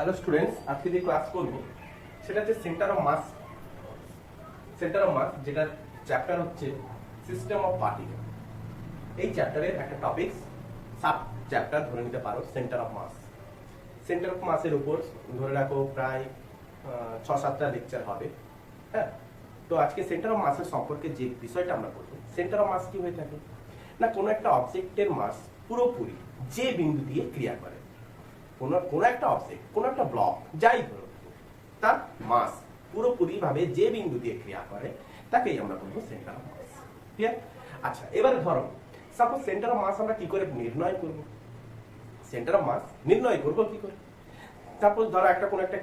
Hello students, আজকে যে class করব সেটা হচ্ছে সেন্টার অফ মাস। যেটার চ্যাপ্টার হচ্ছে সিস্টেম অফ পার্টিকেল। এই চ্যাপ্টারের একটা টপিকস সাব চ্যাপ্টার ধরে নিতে পারো centre of mass. Centre of মাসের উপর ধরে রাখো প্রায় 6-7টা লেকচার হবে। হ্যাঁ, তো আজকে সেন্টার অফ মাসের সম্পর্কে যে বিষয়টা আমরা করব, সেন্টার অফ মাস কি হয়ে থাকে না, কোনো একটা অবজেক্টের মাস পুরোপুরি যে বিন্দু দিয়ে ক্রিয়া করে, কোনো একটা অবজেক্ট, কোনো একটা ব্লক যাই ধরো, তার মাস পুরোপুরি ভাবে যে বিন্দু দিয়ে ক্রিয়া করে তাকেই আমরা বলবো সেন্টার অফ মাস। ক্লিয়ার? আচ্ছা, এবারে ধরো সাপোজ সেন্টার অফ মাস আমরা কি করে নির্ণয় করব? সেন্টার অফ মাস নির্ণয় করব কি করে? সাপোজ ধরো কোনো একটা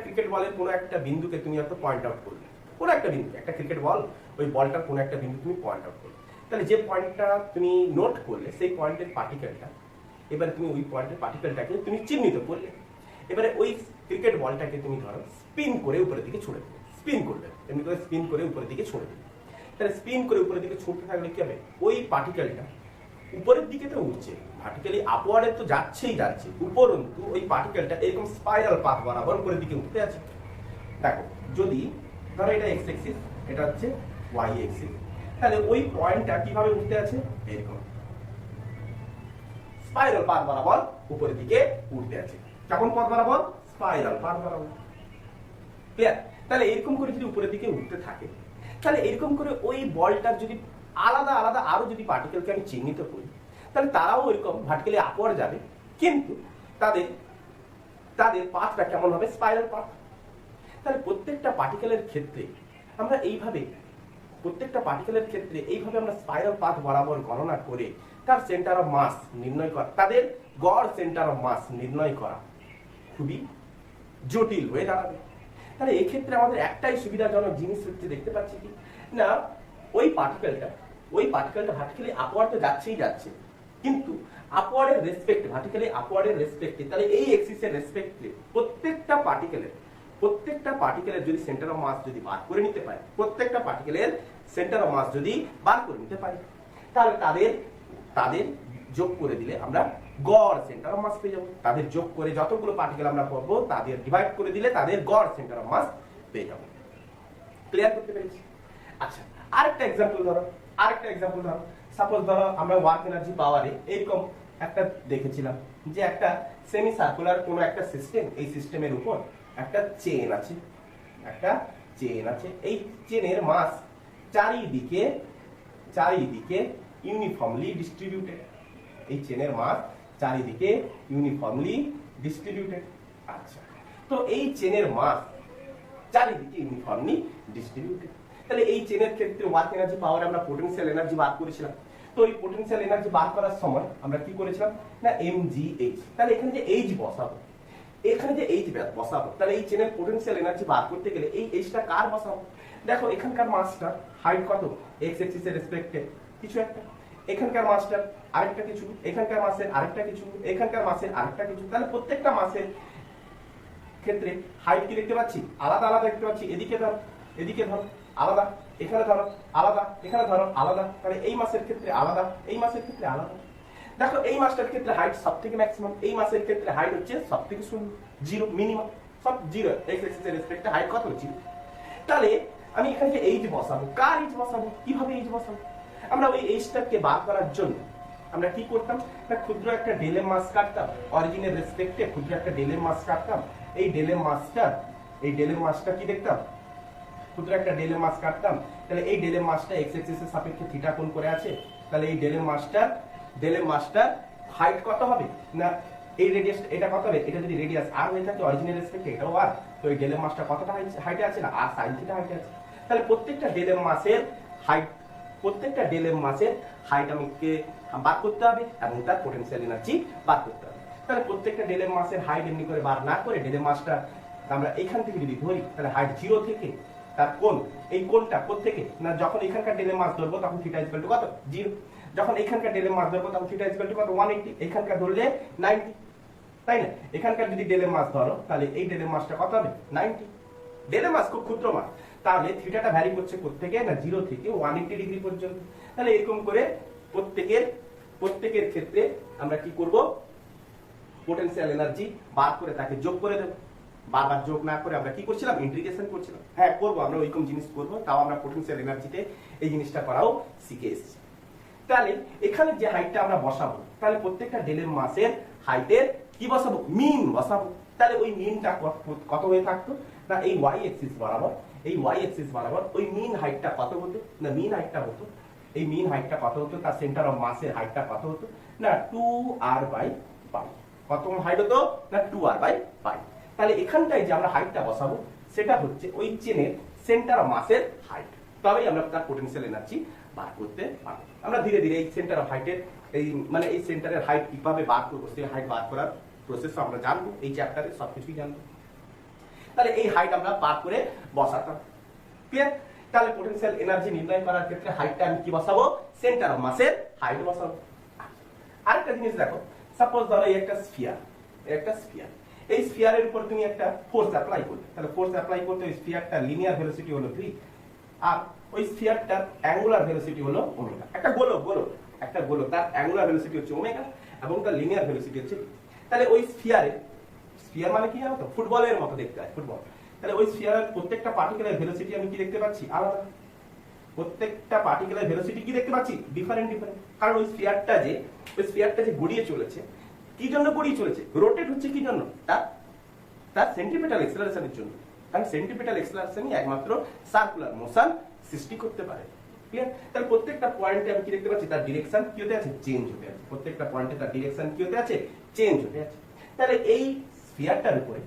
ক্রিকেট বলের কোনো একটা বিন্দুকে তুমি হয়তো পয়েন্ট আউট করলে, কোনো একটা বিন্দু, একটা ক্রিকেট বল, ওই বলটার কোনো একটা বিন্দু তুমি পয়েন্ট আউট করলে, তাহলে যে পয়েন্টটা তুমি নোট করলে সেই পয়েন্টের পার্টিকেলটা, এবারে তুমি ওই পয়েন্টের পার্টিকেলটাকে তুমি চিহ্নিত করলে, এবারে ওই ক্রিকেট বলটাকে তুমি ধরো স্পিন করে উপরের দিকে ছুড়ে দেবে, স্পিন করবে, এমনি করে স্পিন করে উপরের দিকে ছুড়ে দেবে। তাহলে স্পিন করে উপরের দিকে ছুটতে থাকলে কি হবে, ওই পার্টিকেলটা উপরের দিকে তো উঠছে, ভার্টিক্যালি আপওয়ার্ডে তো যাচ্ছে, উপরন্তু ওই পার্টিকেলটা এরকম স্পাইরাল পাথ বরাবর উপরের দিকে উঠতে আছে। দেখো, যদি ধরো এটা এক্স অ্যাক্সিস, এটা হচ্ছে ওয়াই অ্যাক্সিস, তাহলে ওই পয়েন্টটা কিভাবে উঠতে আছে, এরকম স্পাইরাল পাথ বরাবর উপরের দিকে উঠতে আছে। কেমন পথ বরাবর? স্পাইরাল পাথ বরাবর। ক্লিয়ার? তাহলে এরকম করে যদি উপরের দিকে উঠতে থাকে, তাহলে এরকম করে ওই বলটার যদি আলাদা আলাদা আরো যদি পার্টিকেলকে আমি চিহ্নিত করি, তাহলে তারাও এরকম ভার্টিক্যালি আপওয়ার্ড যাবে, কিন্তু তাদের পাথটা কেমন হবে? Spiral path. তাহলে প্রত্যেকটা পার্টিকেলের ক্ষেত্রে আমরা এইভাবে আমরা স্পাইরাল পাথ বরাবর গণনা করে তার সেন্টার অফ মাস নির্ণয় করা, তাদের গড় সেন্টার অফ মাস নির্ণয় করা খুবই জটিল হয়ে দাঁড়াবে। তাহলে এই ক্ষেত্রে আমাদের একটাই সুবিধাজনক জিনিস হচ্ছে, দেখতে পাচ্ছি কি না, ওই পার্টিকেলটা ভার্টিক্যালি আপওয়ার্ড তো যাচ্ছে, কিন্তু আপওয়ার্ডের রেসপেক্ট, ভার্টিক্যালি আপওয়ার্ডের রেসপেক্টে, তাহলে এই এক্সিসের রেসপেক্টে প্রত্যেকটা পার্টিকেলের যদি সেন্টার অফ মাস যদি বার করে নিতে পারে, তাহলে তাদের যোগ করে দিলে আমরা গড় সেন্টার অফ মাস পেয়ে যাবো। তাদের যোগ করে যতগুলো পার্টিকেল আমরা পাবো, তাদের ডিভাইড করে দিলে তাদের গড় সেন্টার অফ মাস পেয়ে যাবো। ক্লিয়ার করতে পেরেছি? আচ্ছা, আরেকটা এক্সাম্পল ধরো, সাপোজ ধরো আমরা ওয়ার্ক এনার্জি পাওয়ারে এরকম একটা দেখেছিলাম যে একটা সেমি সার্কুলার কোন একটা সিস্টেম, এই সিস্টেমের উপর একটা চেন আছে, এই চেনের মাস চারিদিকে ইউনিফর্মলি ডিস্ট্রিবিউটেড, আচ্ছা, তো এই চেনের মাস চারিদিকে ইউনিফর্মলি ডিস্ট্রিবিউটেড। তাহলে এই চেনের ক্ষেত্রে ওয়ার্ক এনার্জি পাওয়ার আমরা পোটেনশিয়াল এনার্জি বার করেছিলাম। তো এই পোটেনশিয়াল এনার্জি বার করার সময় আমরা কি করেছিলাম না, mgh। তাহলে এখানে যে h বসাবো, তাহলে এই চেনের পোটেনশিয়াল এনার্জি বার করতে গেলে এই এইচটা কার বসাবো? দেখো, এখানকার মাসটা হাইট কত, এক্স অ্যাক্সিস এর রেসপেক্টে কিছু একটা, এখানকার মাসটা আরেকটা কিছু, এখানকার মাসের আরেকটা কিছু, এখানকার মাসের আরেকটা কিছু। তাহলে প্রত্যেকটা মাসের ক্ষেত্রে হাইট কি দেখতে পাচ্ছি? আলাদা আলাদা দেখতে পাচ্ছি। এদিকে ধরো আলাদা, এখানে ধরো আলাদা, এখানে ধরো আলাদা। তাহলে এই মাসের ক্ষেত্রে আলাদা, এই মাসের ক্ষেত্রে আলাদা। দেখো, এই মাসটার ক্ষেত্রে হাইট সবথেকে ম্যাক্সিমাম, এই মাসের ক্ষেত্রে হাইট হচ্ছে সবথেকে শূন্য, জিরো, মিনিমাম, সব জিরো। এক্স অ্যাক্সিস এর রেসপেক্টে হাইট কত? জিরো। তাহলে আমি এখানে যে এইচ বসাবো, কার এইচ বসাবো, কিভাবে এইচ বসাবো? আমরা ওই এইচটাকে বার করার জন্য আমরা কি করতাম না, ক্ষুদ্র একটা ডেলেম মাস কাটতাম, অরিজিনের রেসপেক্টে ক্ষুদ্র একটা ডেলেম মাস কাটতাম। এই ডেলেম মাসটা কি দেখতাম, ক্ষুদ্র একটা ডেলেম মাস কাটতাম। তাহলে এই ডেলেম মাসটা এক্স অ্যাক্সিস এর সাপেক্ষে থিটা কোণ করে আছে। তাহলে এই ডেলেম মাসটার হাইট কত হবে না, এই রেডিয়াস এটা কত হবে, এটা যদি রেডিয়াস আর হয়ে থাকে অরিজিনাল রেসপেক্টে, এটাও আর, তো এই ডেলেম মাসটা কতটা হাইটে আছে না, আর sin থিটা হাইটে আছে। তাহলে প্রত্যেকটা ডেলেম মাসের হাইট আমাকে বার করতে হবে এবং তার পোটেনশিয়াল এনার্জি বার করতে হবে। তাহলে প্রত্যেকটা ডেলেম মাসের হাইট এমনি করে বার না করে, ডেলেম মাসটা আমরা এখান থেকে যদি ধরি, তাহলে হাইট 0 থেকে তার কোণ, এই কোণটা কোত্থেকে না, যখন এখানকার ডেলেম মাস ধরবো তখন থিটা ইকুয়াল টু কত? 0। যখন এখানকার ডেলেম মাস ধরবো তখন থিটা ইকুয়াল টু কত? 180। এখানকার ধরলে 90, তাই না? এখানকার যদি ডেলেম মাস ধরো, তাহলে এই ডেলেম মাসটা কত হবে? 90। ডেলেম মাস খুব ক্ষুদ্র মাস, তাহলে থিটাটা ভ্যারি করছে কোত্থেকে না, 0 থেকে 180 ডিগ্রি পর্যন্ত। তাহলে এরকম করে প্রত্যেকের ক্ষেত্রে আমরা কি করব, পোটেনশিয়াল এনার্জি বার করে তাকে যোগ করে দেবো। বারবার যোগ না করে আমরা কি করছিলাম, ইন্টিগ্রেশন করছিলাম। হ্যাঁ করবো, আমরা ওইরকম জিনিস করবো, তাও আমরা পোটেনশিয়াল এনার্জিতে এই জিনিসটা করাও শিখে এসেছি। তাহলে এখানে যে হাইটটা আমরা বসাবো, তাহলে প্রত্যেকটা ডেলের মাসের হাইটের কি বসাবো, মিন বসাবো। তাহলে ওই মিনটা কত হয়ে থাকতো না, এই ওয়াই এক্সিস বরাবর, এই ওয়াই এক্সিস বরাবর ওই মিন হাইটটা কত হতো না, মিন হাইটটা হতো, এই মিন হাইটটা কত হতো, তার সেন্টার অফ মাসের হাইটটা কত হতো না 2r/π। কত হাইট হতো না 2r/π। তাহলে এখানটায় যে আমরা হাইটটা বসাবো সেটা হচ্ছে ওই চেনের সেন্টার অফ মাসের হাইট, তবেই আমরা তার পোটেনশিয়াল এনার্জি বার করতে পারবো। আমরা ধীরে ধীরে এই সেন্টার অফ হাইটের এই মানে এই সেন্টারের হাইট কিভাবে বার করবো, সেই হাইট বার করার প্রসেস আমরা জানবো, এই চ্যাপ্টারে সবকিছুই জানবো। তাহলে এই হাইট আমরা বার করে বসাতাম, ক্লিয়ার? তাহলে পোটেনশিয়াল এনার্জি নির্ণয় করার ক্ষেত্রে হাইটটা আমি কি বসাবো, সেন্টার অফ মাসের হাইট বসাবো। আরেকটা জিনিস দেখো, সাপোজ ধরো এই একটা স্ফিয়ার, একটা স্ফিয়ার, এই স্ফিয়ারের উপর তুমি একটা ফোর্স অ্যাপ্লাই করলে, তাহলে ফোর্স অ্যাপ্লাই করতে ওই স্ফিয়ারটা লিনিয়ার ভেলোসিটি হলো v, আর ওই স্ফিয়ারটার অ্যাঙ্গুলার ভেলোসিটি হলো ওমেগা। একটা গোলক, একটা গোলক, তার অ্যাঙ্গুলার ভেলোসিটি হচ্ছে ওমেগা এবং তার লিনিয়ার ভেলোসিটি হচ্ছে v। তাহলে ওই স্ফিয়ারে, স্ফিয়ার মানে কি জানো তো, ফুটবলের মতো দেখতে হয়, ফুটবল। তাহলে ওই স্ফিয়ারের প্রত্যেকটা পার্টিকেলের ভেলোসিটি আমি কি দেখতে পাচ্ছি, আলাদা। প্রত্যেকটা পার্টিকেলের ভেলোসিটি কি দেখতে পাচ্ছি, ডিফারেন্ট। কারণ ওই স্ফিয়ারটা যে গড়িয়ে চলেছে, কি জন্য গড়িয়ে চলেছে, রোটেট হচ্ছে কি জন্য, তার সেন্টিপিটাল এক্সেলারেশনের জন্য। কারণ সেন্টিপিটাল এক্সেলারেশনই একমাত্র সার্কুলার মোশন সৃষ্টি করতে পারে, ক্লিয়ার? তাহলে প্রত্যেকটা পয়েন্টে আমি কি দেখতে পাচ্ছি, তার ডিরেকশন কি হতে আছে, চেঞ্জ হতে আছে। প্রত্যেকটা পয়েন্টে তার ডিরেকশন কি হতে আছে, চেঞ্জ হতে আছে। তাহলে এই স্ফিয়ারটার উপরে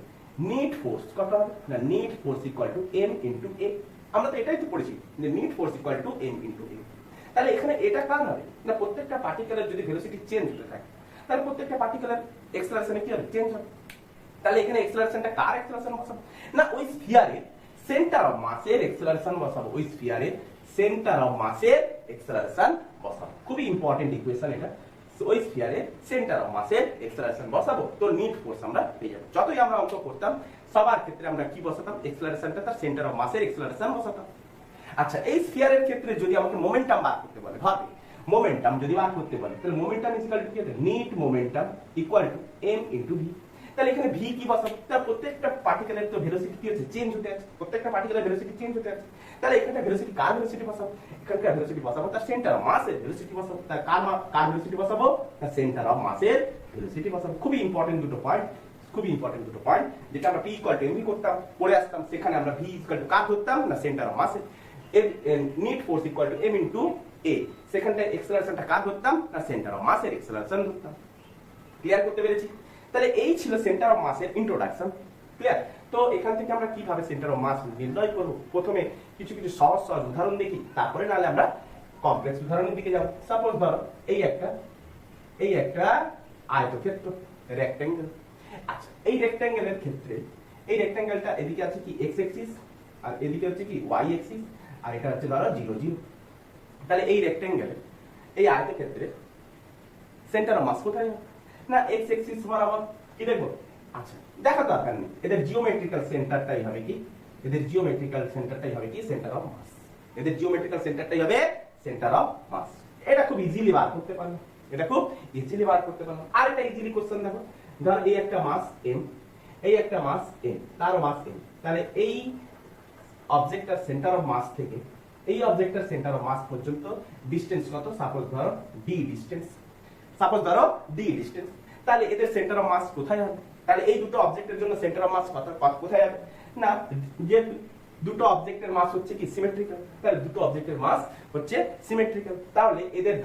নেট ফোর্স কত হবে না, net force equal to m into a। আমরা তো এটাই তো পড়েছি যে net force equal to m into a। তাহলে এখানে এটা কার হবে না, প্রত্যেকটা পার্টিকেলের যদি ভেলোসিটি চেঞ্জ হতে থাকে, তাহলে প্রত্যেকটা পার্টিকেলের এক্সেলারেশনে কি হবে, চেঞ্জ হবে। তাহলে এখানে এক্সেলারেশনটা কার এক্সেলারেশন বসাবো না, ওই স্ফিয়ারে সেন্টার অফ মাসের এক্সেলারেশন বসাবো, ওই স্ফিয়ারে সেন্টার অফ মাসের এক্সেলারেশন বসাবো। খুবই ইম্পর্টেন্ট ইকুয়েশন এটা। ওই স্ফিয়ারে সেন্টার অফ মাসের এক্সেলারেশন বসাবো, তো নিট ফোর্স আমরা পেয়ে যাবো। যতই আমরা অঙ্ক করতাম সবার ক্ষেত্রে আমরা কি বসাতাম, এক্সেলারেশনটা তার সেন্টার অফ মাসের এক্সেলারেশন বসাতাম। আচ্ছা, এই স্ফিয়ারের ক্ষেত্রে যদি আমাকে মোমেন্টাম বার করতে বলে, ভাবে মোমেন্টাম যদি বার করতে বলে, তাহলে মোমেন্টাম ইকুয়াল টু কি হবে, net momentum equal to m into v। তাহলে এখানে v কি বসাবো, তার প্রত্যেকটা পার্টিকেলের তো ভেলোসিটি কি হচ্ছে, চেঞ্জ হতে আছে, প্রত্যেকটা পার্টিকেলের ভেলোসিটি চেঞ্জ হতে আছে। তাহলে এখানটা ভেলোসিটি কার ভেলোসিটি বসাবো, এখানকার ভেলোসিটি বসাবো তার সেন্টার অফ মাসের ভেলোসিটি বসাবো। তার কার ভেলোসিটি বসাবো, তার সেন্টার অফ মাসের ভেলোসিটি বসাবো। খুবই ইম্পর্টেন্ট দুটো পয়েন্ট, খুবই ইম্পর্টেন্ট দুটো পয়েন্ট, যেটা আমরা p ইকুয়াল টু mv করতাম, পড়ে আসতাম, সেখানে আমরা v ইকুয়াল টু কার ধরতাম না, সেন্টার অফ মাসের। Net force equal to m into a, সেখানটায় এক্সেলারেশনটা কার ধরতাম না, সেন্টার অফ মাসের এক্সেলারেশন ধরতাম। ক্লিয়ার করতে পেরেছি? তাহলে এই ছিল সেন্টার অফ মাসের ইন্ট্রোডাকশন, ক্লিয়ার? তো এখান থেকে আমরা কিভাবে সেন্টার অফ মাস নির্ণয় করব, প্রথমে কিছু সহজ উদাহরণ দেখি, তারপরে নাহলে আমরা কমপ্লেক্স উদাহরণের দিকে যাব। সাপোজ ধরো এই একটা আয়তক্ষেত্র, রেক্ট্যাঙ্গেল। আচ্ছা, এই রেক্ট্যাঙ্গেলের ক্ষেত্রে এই রেক্ট্যাঙ্গেলটা এদিকে আছে কি x অ্যাক্সিস, আর এদিকে হচ্ছে কি y অ্যাক্সিস, আর এটা হচ্ছে ধরো 0 0। তাহলে এই রেক্ট্যাঙ্গেলের এই আয়তক্ষেত্রে সেন্টার অফ মাস কোথায় হবে না, x অ্যাক্সিস বরাবর কি দেখবো। আচ্ছা, দেখা দরকার নেই, এদের জিওমেট্রিক্যাল সেন্টারটাই হবে কি, এদের জিওমেট্রিক্যাল সেন্টারটাই হবে কি, সেন্টার অফ মাস। এদের জিওমেট্রিক্যাল সেন্টারটাই হবে সেন্টার অফ মাস। এটা খুব ইজিলি বার করতে পারলাম, এটা খুব ইজিলি বার করতে পারলাম। আর একটা ইজিলি কোশ্চেন দেখো, ধর এই একটা মাস m, এই একটা মাস m, তারও মাস m। তাহলে এই অবজেক্টটার সেন্টার অফ মাস থেকে এই অবজেক্টটার সেন্টার অফ মাস পর্যন্ত ডিসটেন্স কত, সাপোজ ধরো d ডিসটেন্স, সাপোজ ধরো d ডিসটেন্স। তাহলে এদের সেন্টার অফ মাস কোথায় হবে, তাহলে এই দুটো অবজেক্টের জন্য সেন্টার অফ মাস কোথায় হবে না, যে দুটো অবজেক্টের মাস হচ্ছে কি সিমেট্রিক্যাল, তাহলে দুটো অবজেক্টের মাস হচ্ছে সিমেট্রিক্যাল। তাহলে এদের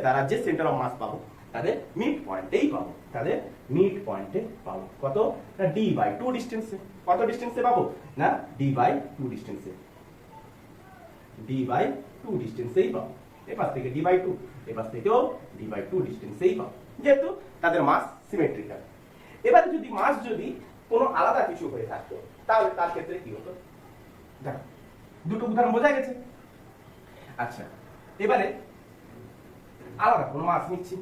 দ্বারা যে সেন্টার অফ মাস পাবো তাদের মিড পয়েন্টেই পাবো, তাদের মিড পয়েন্টে পাবো কত না, d/2 ডিসটেন্সে। কত ডিসটেন্সে পাবো না, d/2 ডিসটেন্সে, d/2 ডিসটেন্সেই পাবো। এপাশ থেকে d/2, এপাশ থেকেও d/2 ডিসটেন্সেই পাবো, যেহেতু তাদের মাস সিমেট্রিক্যাল। এবারে যদি মাস যদি কোনো আলাদা কিছু হয়ে থাকতো, তাহলে তার ক্ষেত্রে কি হতো, দেখো দুটো উদাহরণ বোঝা গেছে। আচ্ছা, এবারে আলাদা কোনো মাস নিচ্ছি,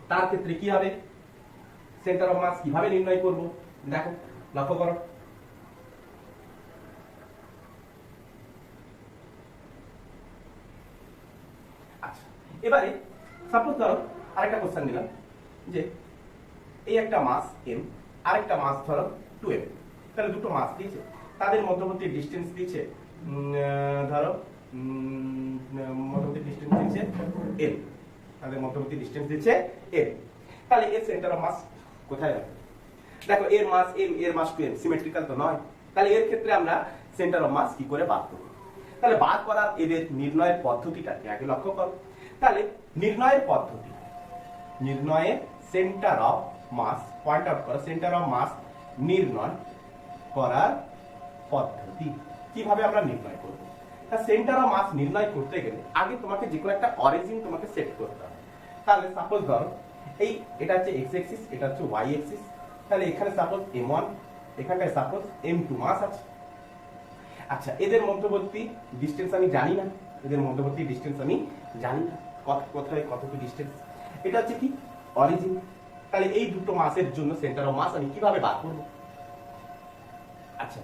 তার ক্ষেত্রে কি হবে, সেন্টার অফ মাস কিভাবে নির্ণয় করব, দেখো লক্ষ্য করো। আচ্ছা, এবারে সাপোজ ধরো আরেকটা কোশ্চেন নিলাম, যে এই একটা মাস m আরেকটা মাস ধরো 2m, তাহলে দুটো মাস দিয়েছে, তাদের মধ্যবর্তী ডিসটেন্স দিয়েছে ধরো মধ্যবর্তী ডিসটেন্স দিয়েছে l, তাদের মধ্যবর্তী ডিসটেন্স দিয়েছে l। তাহলে এর সেন্টার অফ মাস কোথায় রাখবে? দেখো এর মাস m এর মাস 2m, সিমেট্রিক্যাল তো নয়, তাহলে এর ক্ষেত্রে আমরা সেন্টার অফ মাস কি করে বার করব? তাহলে বার করার এদের নির্ণয়ের পদ্ধতিটাকে আগে লক্ষ্য করো। তাহলে নির্ণয়ের পদ্ধতি, নির্ণয়ের centre of mass point out করো, সেন্টার অফ মাস নির্ণয় করার পদ্ধতি কিভাবে আমরা নির্ণয় করব? তা সেন্টার অফ মাস নির্ণয় করতে গেলে আগে তোমাকে যে কোনো একটা অরিজিন তোমাকে সেট করতে হবে। তাহলে সাপোজ ধরো এই এটা হচ্ছে x অ্যাক্সিস, এটা হচ্ছে y অ্যাক্সিস, তাহলে এখানে সাপোজ m1, এখানটায় সাপোজ m2 মাস আছে। আচ্ছা, এদের মধ্যবর্তী ডিসটেন্স আমি জানি না, এদের মধ্যবর্তী ডিসটেন্স আমি জানি না কোথায় কতটুকু ডিসটেন্স, এটা হচ্ছে কি অরিজিন। তাহলে এই দুটো মাসের জন্য সেন্টার অফ মাস আমি কিভাবে বার করব? আচ্ছা,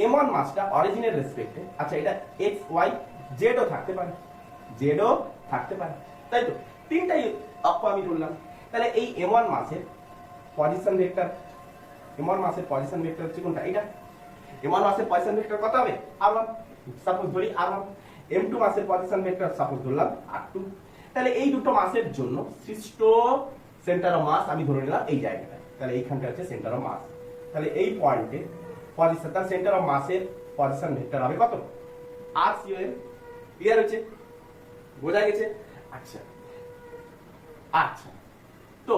m1 মাসটা অরিজিনের রেসপেক্টে, আচ্ছা এটা x y z ও থাকতে পারে, z ও থাকতে পারে, তাই তো তিনটাই অক্ষ আমি ধরলাম। তাহলে এই m1 মাসের পজিশন ভেক্টর, m1 মাসের পজিশন ভেক্টর হচ্ছে কোনটা? এটা m1 মাসের পজিশন ভেক্টর কত হবে? r1, সাপোজ ধরি r1। m2 মাসের পজিশন ভেক্টর সাপোজ ধরলাম r2। তাহলে এই দুটো মাসের জন্য সৃষ্ট সেন্টার অফ মাস আমি ধরে নিলাম এই জায়গাটায়, তাহলে এইখানটা হচ্ছে সেন্টার অফ মাস। তাহলে এই পয়েন্টে পজিশন, তার সেন্টার অফ মাসের পজিশন ভেক্টর হবে কত? r(COM)। ক্লিয়ার হচ্ছে? বোঝা গেছে? আচ্ছা আচ্ছা, তো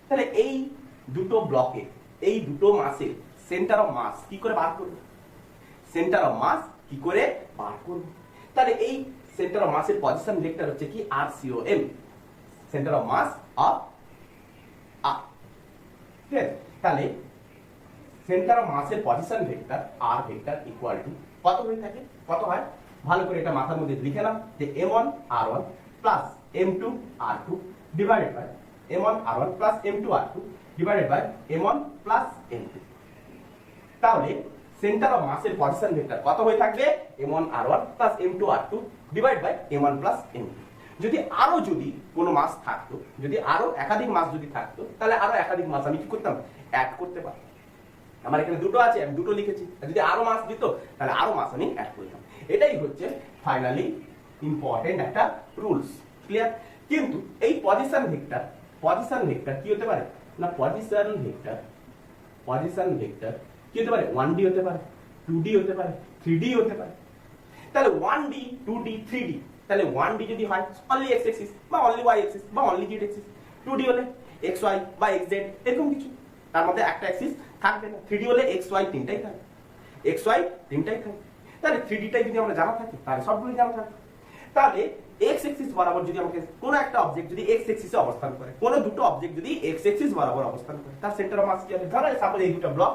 তাহলে এই দুটো ব্লকে, এই দুটো মাসের সেন্টার অফ মাস কি করে বার করব? সেন্টার অফ মাস কি করে বার করব? তাহলে এই সেন্টার অফ মাসের পজিশন ভেক্টর হচ্ছে কি r(COM), centre of mass of r। ঠিক আছে? তাহলে সেন্টার অফ মাসের position vector r vector equal to কত হয়ে থাকে? কত হয়? ভালো করে এটা মাথার মধ্যে লিখে নাও যে m1 r1 plus m2 r2 divided by m1 r1 plus m2 r2 divided by m1 plus m2। তাহলে সেন্টার অফ মাসের পজিশন ভেক্টর কত হয়ে থাকবে? m1 r1 plus m2 r2 divide by m1 plus m2। যদি কোনো মাস থাকতো, যদি আরো একাধিক মাস যদি থাকতো, তাহলে আরো একাধিক মাস আমি কি করতাম? অ্যাড করতে পারতাম। আমার এখানে দুটো আছে, আমি দুটো লিখেছি, যদি আরো মাস দিত তাহলে আরো মাস আমি অ্যাড করতাম। এটাই হচ্ছে ফাইনালি ইম্পর্টেন্ট একটা রুলস। ক্লিয়ার? কিন্তু এই পজিশন ভেক্টর কি হতে পারে না? পজিশন ভেক্টর কি হতে পারে? 1D হতে পারে, 2D হতে পারে, 3D হতে পারে। তাহলে 1D 2D 3D, তাহলে 1D যদি হয় অনলি x অ্যাক্সিস বা অনলি y অ্যাক্সিস বা অনলি z অ্যাক্সিস, 2D হলে xy বা xz এরকম কিছু, তার মধ্যে একটা অ্যাক্সিস থাকবে না। 3D হলে xy তিনটাই থাকবে, তাহলে 3D টাই যদি আমরা জানা থাকে তাহলে সবগুলো জানা থাকে। তাহলে x অ্যাক্সিস বরাবর যদি আমাকে কোন একটা অবজেক্ট যদি x অ্যাক্সিসে অবস্থান করে, কোন দুটো অবজেক্ট যদি x অ্যাক্সিস বরাবর অবস্থান করে, তার সেন্টার অফ মাস কি হবে? ধরো সাপোজ এই দুটো ব্লক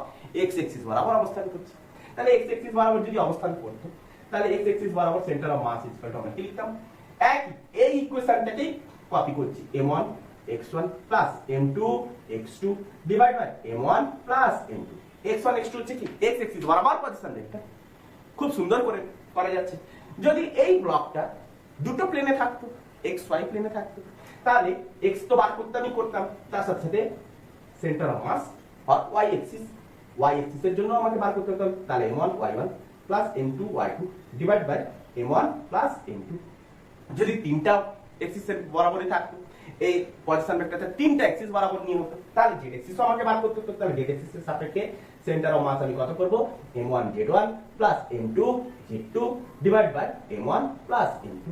x অ্যাক্সিস বরাবর অবস্থান করছে, তাহলে x অ্যাক্সিস বরাবর যদি অবস্থান করতো, তাহলে x অ্যাক্সিস বরাবর centre of mass equal to আমরা কি লিখতাম? এই ইকুয়েশনটাকে কপি করছি, m1 x1 plus m2 x2 divide by m1 plus m2। x1 x2 হচ্ছে কি x অ্যাক্সিস বরাবর পজিশন ভেক্টর। খুব সুন্দর করে করা যাচ্ছে। যদি এই ব্লকটা দুটো প্লেনে থাকতো, xy প্লেনে থাকতো, তাহলে x তো বার করতাম, তার সাথে সাথে সেন্টার অফ মাস আর y অ্যাক্সিসের জন্য আমাকে বার করতে হতো, তাহলে m1 y1 plus m2 y2 divide by m1 plus m2। যদি তিনটা অ্যাক্সিসের বরাবরই থাকতো, এই পজিশন ভেক্টরটা তিনটা অ্যাক্সিস বরাবর নিয়ে হতো, তাহলে z অ্যাক্সিসও আমাকে বার করতে হতো। তাহলে z অ্যাক্সিসের সাপেক্ষে সেন্টার অফ মাস আমি কত করব? m1 z1 plus m2 z2 divide by m1 plus m2।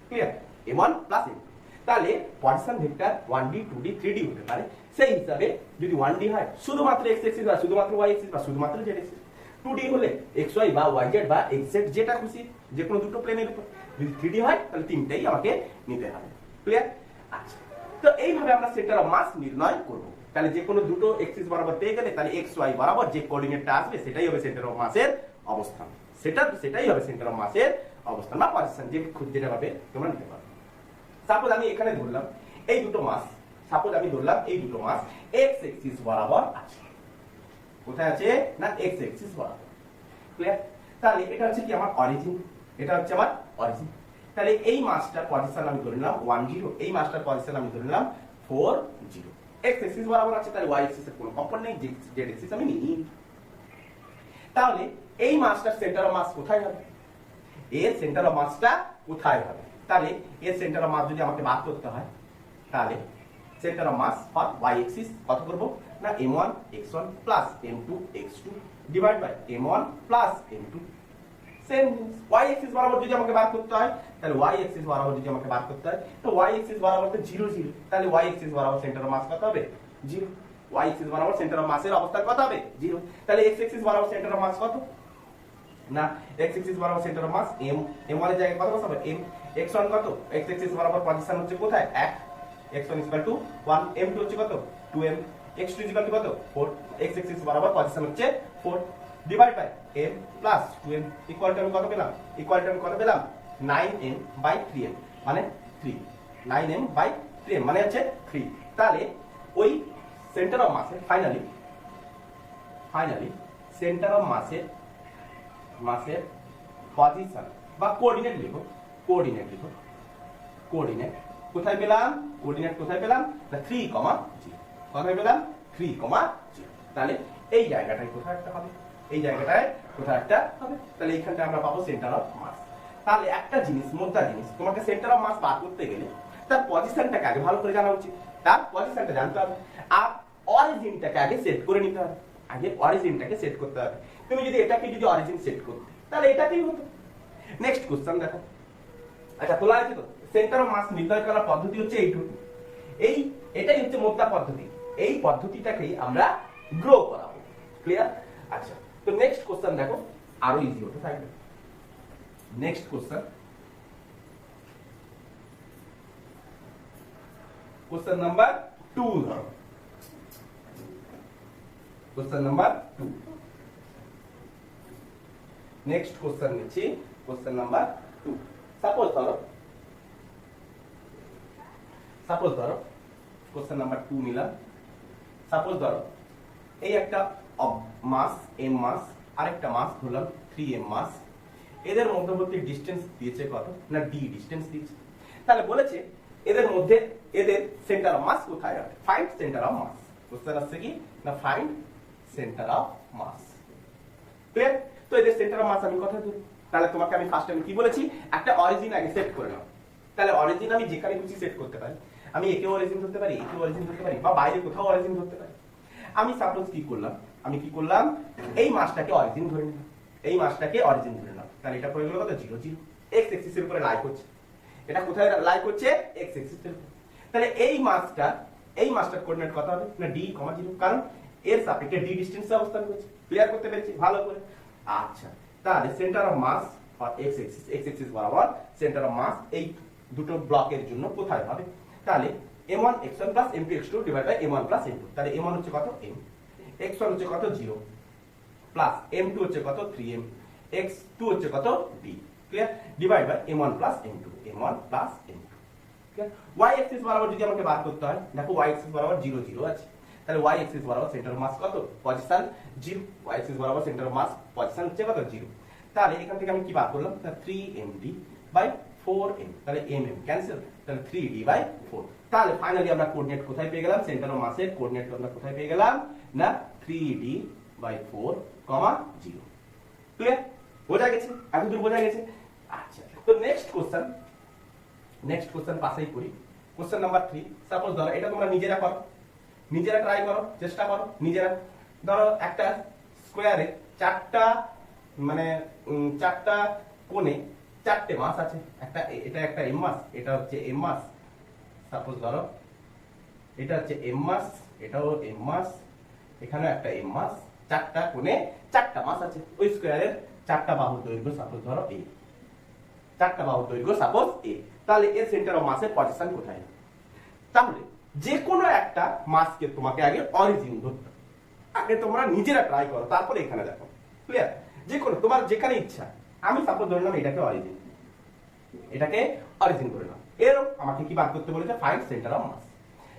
Clear? m1 plus m2। তাহলে position vector 1D 2D 3D হতে পারে। সেই হিসাবে যদি 1D হয় শুধুমাত্র x অ্যাক্সিস বা শুধুমাত্র y অ্যাক্সিস বা শুধুমাত্র z অ্যাক্সিস, 2D হলে xy বা yz বা xz যেটা খুশি যে কোনো দুটো প্লেনের উপর, যদি 3D হয় তাহলে তিনটাই আমাকে নিতে হবে। ক্লিয়ার? আচ্ছা, তো এইভাবে আমরা সেন্টার অফ মাস নির্ণয় করব। তাহলে যে কোনো দুটো এক্সিস বরাবর পেয়ে গেলে তাহলে xy বরাবর যে কোঅর্ডিনেটটা আসবে সেটাই হবে সেন্টার অফ মাসের অবস্থান, সেটাই হবে সেন্টার অফ মাসের অবস্থান বা পজিশন, যেটা ভাবে তোমরা নিতে পারো। সাপোজ আমি এখানে ধরলাম এই দুটো মাস, x অ্যাক্সিস বরাবর আছে। কোথায় আছে না? x অ্যাক্সিস বরাবর। ক্লিয়ার? তাহলে এটা হচ্ছে কি আমার অরিজিন, তাহলে এই মাসটার পজিশন আমি ধরে নিলাম 10, এই মাসটার পজিশন আমি ধরে নিলাম 40। এক্স এক্সিস বরাবর আছে, তাহলে ওয়াই এক্সিস এর কোনো কম্পোনেন্ট নেই, জেড এক্সিস আমি নিই। তাহলে এই মাসটার সেন্টার অফ মাস কোথায় হবে? এর সেন্টার অফ মাসটা কোথায় হবে? তাহলে এর সেন্টার অফ মাস যদি আমাকে বার করতে হয়, তাহলে centre of mass for y axis কত করব না m1 x1 plus m2 x2 divide by m1 plus m2। Same y axis বরাবর যদি আমাকে বার করতে হয়, তাহলে ওয়াই এক্সিস বরাবর যদি আমাকে বার করতে হয়, তো ওয়াই এক্সিস বরাবর তো 0 0, তাহলে ওয়াই এক্সিস বরাবর সেন্টার অফ মাস কত হবে 0। ওয়াই এক্সিস বরাবর সেন্টার অফ মাসের অবস্থান কত হবে 0। তাহলে এক্স এক্সিস বরাবর সেন্টার অফ মাস কত না এক্স এক্সিস বরাবর সেন্টার অফ মাস m1 এর জায়গায় কত বসাবো m, x1 কত, এক্স এক্সিস বরাবর পজিশন হচ্ছে কোথায় 1, x1 1, m2 হচ্ছে কত 2m, x2 কত 4, x এক্সিস বরাবর পজিশন হচ্ছে 4 divide by m plus 2m equal to আমি কত পেলাম 9m বাই 3m মানে 3, 9m বাই 3m মানে হচ্ছে 3। তাহলে ওই সেন্টার অফ মাসের ফাইনালি সেন্টার অফ মাসের পজিশন বা কোঅর্ডিনেট লিখো কোঅর্ডিনেট কোথায় পেলাম না 3, 0 কোথায় পেলাম 3, 0। তাহলে এই জায়গাটায় কোথায় একটা হবে, তাহলে এইখানটা আমরা পাবো সেন্টার অফ মাস। তাহলে একটা জিনিস মোদ্দা জিনিস, তোমাকে সেন্টার অফ মাস বার করতে গেলে তার পজিশনটাকে আগে ভালো করে জানা উচিত, তার পজিশনটা জানতে হবে, আর অরিজিনটাকে আগে সেট করে নিতে হবে, করতে হবে। তুমি যদি এটাকে অরিজিন সেট করতে, তাহলে এটাকেই হতো। নেক্সট কোশ্চেন দেখো, আচ্ছা তোলা আছে তো, সেন্টার অফ মাস নির্ণয় করার পদ্ধতি হচ্ছে এইটুকু, এটাই হচ্ছে মোদ্দা পদ্ধতি, এই পদ্ধতিটাকেই আমরা গ্রো করাবো। ক্লিয়ার? আচ্ছা, তো নেক্সট কোশ্চেন দেখো, আরো ইজি হতে থাকবে। নেক্সট কোশ্চেন নাম্বার 2 ধরো, কোশ্চেন নাম্বার 2। নেক্সট কোশ্চেন নিচ্ছি, কোশ্চেন নাম্বার 2। সাপোজ ধরো কোশ্চেন নাম্বার 2 নিলাম। সাপোজ ধরো এই একটা মাস m মাস, আরেকটা মাস ধরলাম 3m মাস, এদের মধ্যবর্তী ডিসটেন্স দিয়েছে কত না d ডিসটেন্স দিয়েছে। তাহলে বলেছে এদের মধ্যে এদের সেন্টার অফ মাস কোথায় হবে, find centre of mass. Question আসছে কি না find centre of mass. Clear? তো এদের সেন্টার অফ মাস আমি কোথায় ধরব? তাহলে তোমাকে আমি ফার্স্ট কি বলেছি, একটা অরিজিন আগে সেট করে নাও। তাহলে অরিজিন আমি যেখানে খুশি সেট করতে পারি, আমি একে অরিজিন ধরতে পারি, বা বাইরে কোথাও অরিজিন ধরতে পারি। আমি সাপোজ কি করলাম, এই মাসটাকে অরিজিন ধরে নিলাম, তাহলে এটা পড়ে গেল কত 0 0, x এক্সিস এর উপরে লাই করছে, এটা কোথায় লাই করছে x এক্সিস এর উপরে। তাহলে এই মাসটার কোঅর্ডিনেট কত হবে না d, 0, কারণ এর সাপেক্ষে d ডিসটেন্সে অবস্থান করছে। ক্লিয়ার করতে পেরেছি ভালো করে? আচ্ছা, তাহলে centre of mass for x axis বরাবর সেন্টার অফ মাস এই দুটো ব্লকের জন্য কোথায় হবে? তাহলে m1 x1 plus m2 x2 divide by m1 plus m2। তাহলে m1 হচ্ছে কত m, x1 হচ্ছে কত 0 প্লাস m2 হচ্ছে কত 3m, x2 হচ্ছে কত d। Clear? Divide by m1 plus m2, clear? y axis বরাবর যদি আমাকে বার করতে হয়, দেখো y এক্সিস বরাবর 0 0 আছে, তাহলে y এক্সিস বরাবর সেন্টার অফ মাস কত পজিশন 0, y এক্সিস বরাবর সেন্টার অফ মাস পজিশন হচ্ছে কত 0। তাহলে এখান থেকে আমি কি বার করলাম না 3md বাই 4m, তাহলে mm ক্যান্সেল, তাহলে 3d বাই 4। তাহলে ফাইনালি আমরা কোঅর্ডিনেট কোথায় পেয়ে গেলাম, সেন্টার অফ মাসের কোঅর্ডিনেট আমরা কোথায় পেয়ে গেলাম না 3d বাই 4, 0। ক্লিয়ার? বোঝা গেছে? এতদূর বোঝা গেছে? আচ্ছা, তো নেক্সট কোশ্চেন পাশেই করি। Question number 3। সাপোজ ধরো এটা তোমরা নিজেরা ট্রাই করো, চেষ্টা করো নিজেরা। ধরো একটা স্কোয়ারে চারটা কোণে চারটে মাস আছে, এটা একটা m মাস, এটা হচ্ছে m মাস। সাপোজ ধরো এটা হচ্ছে m মাস, এটাও m মাস, এখানে একটা m মাস, চারটা কোণে চারটা মাস আছে। ওই স্কোয়ারের চারটা বাহুর দৈর্ঘ্য সাপোজ ধরো a, তাহলে এর সেন্টার অফ মাসের পজিশন কোথায়? তাহলে যে কোনো একটা মাসকে তোমাকে আগে অরিজিন ধরতে, আগে তোমরা নিজেরা ট্রাই করো, তারপরে এখানে দেখো। ক্লিয়ার? যে কোনো তোমার যেখানে ইচ্ছা, আমি সাপোজ ধরলাম এটাকে অরিজিন করে নাও। এরও আমাকে কি বার করতে বলেছে, ফাইন্ড সেন্টার অফ মাস।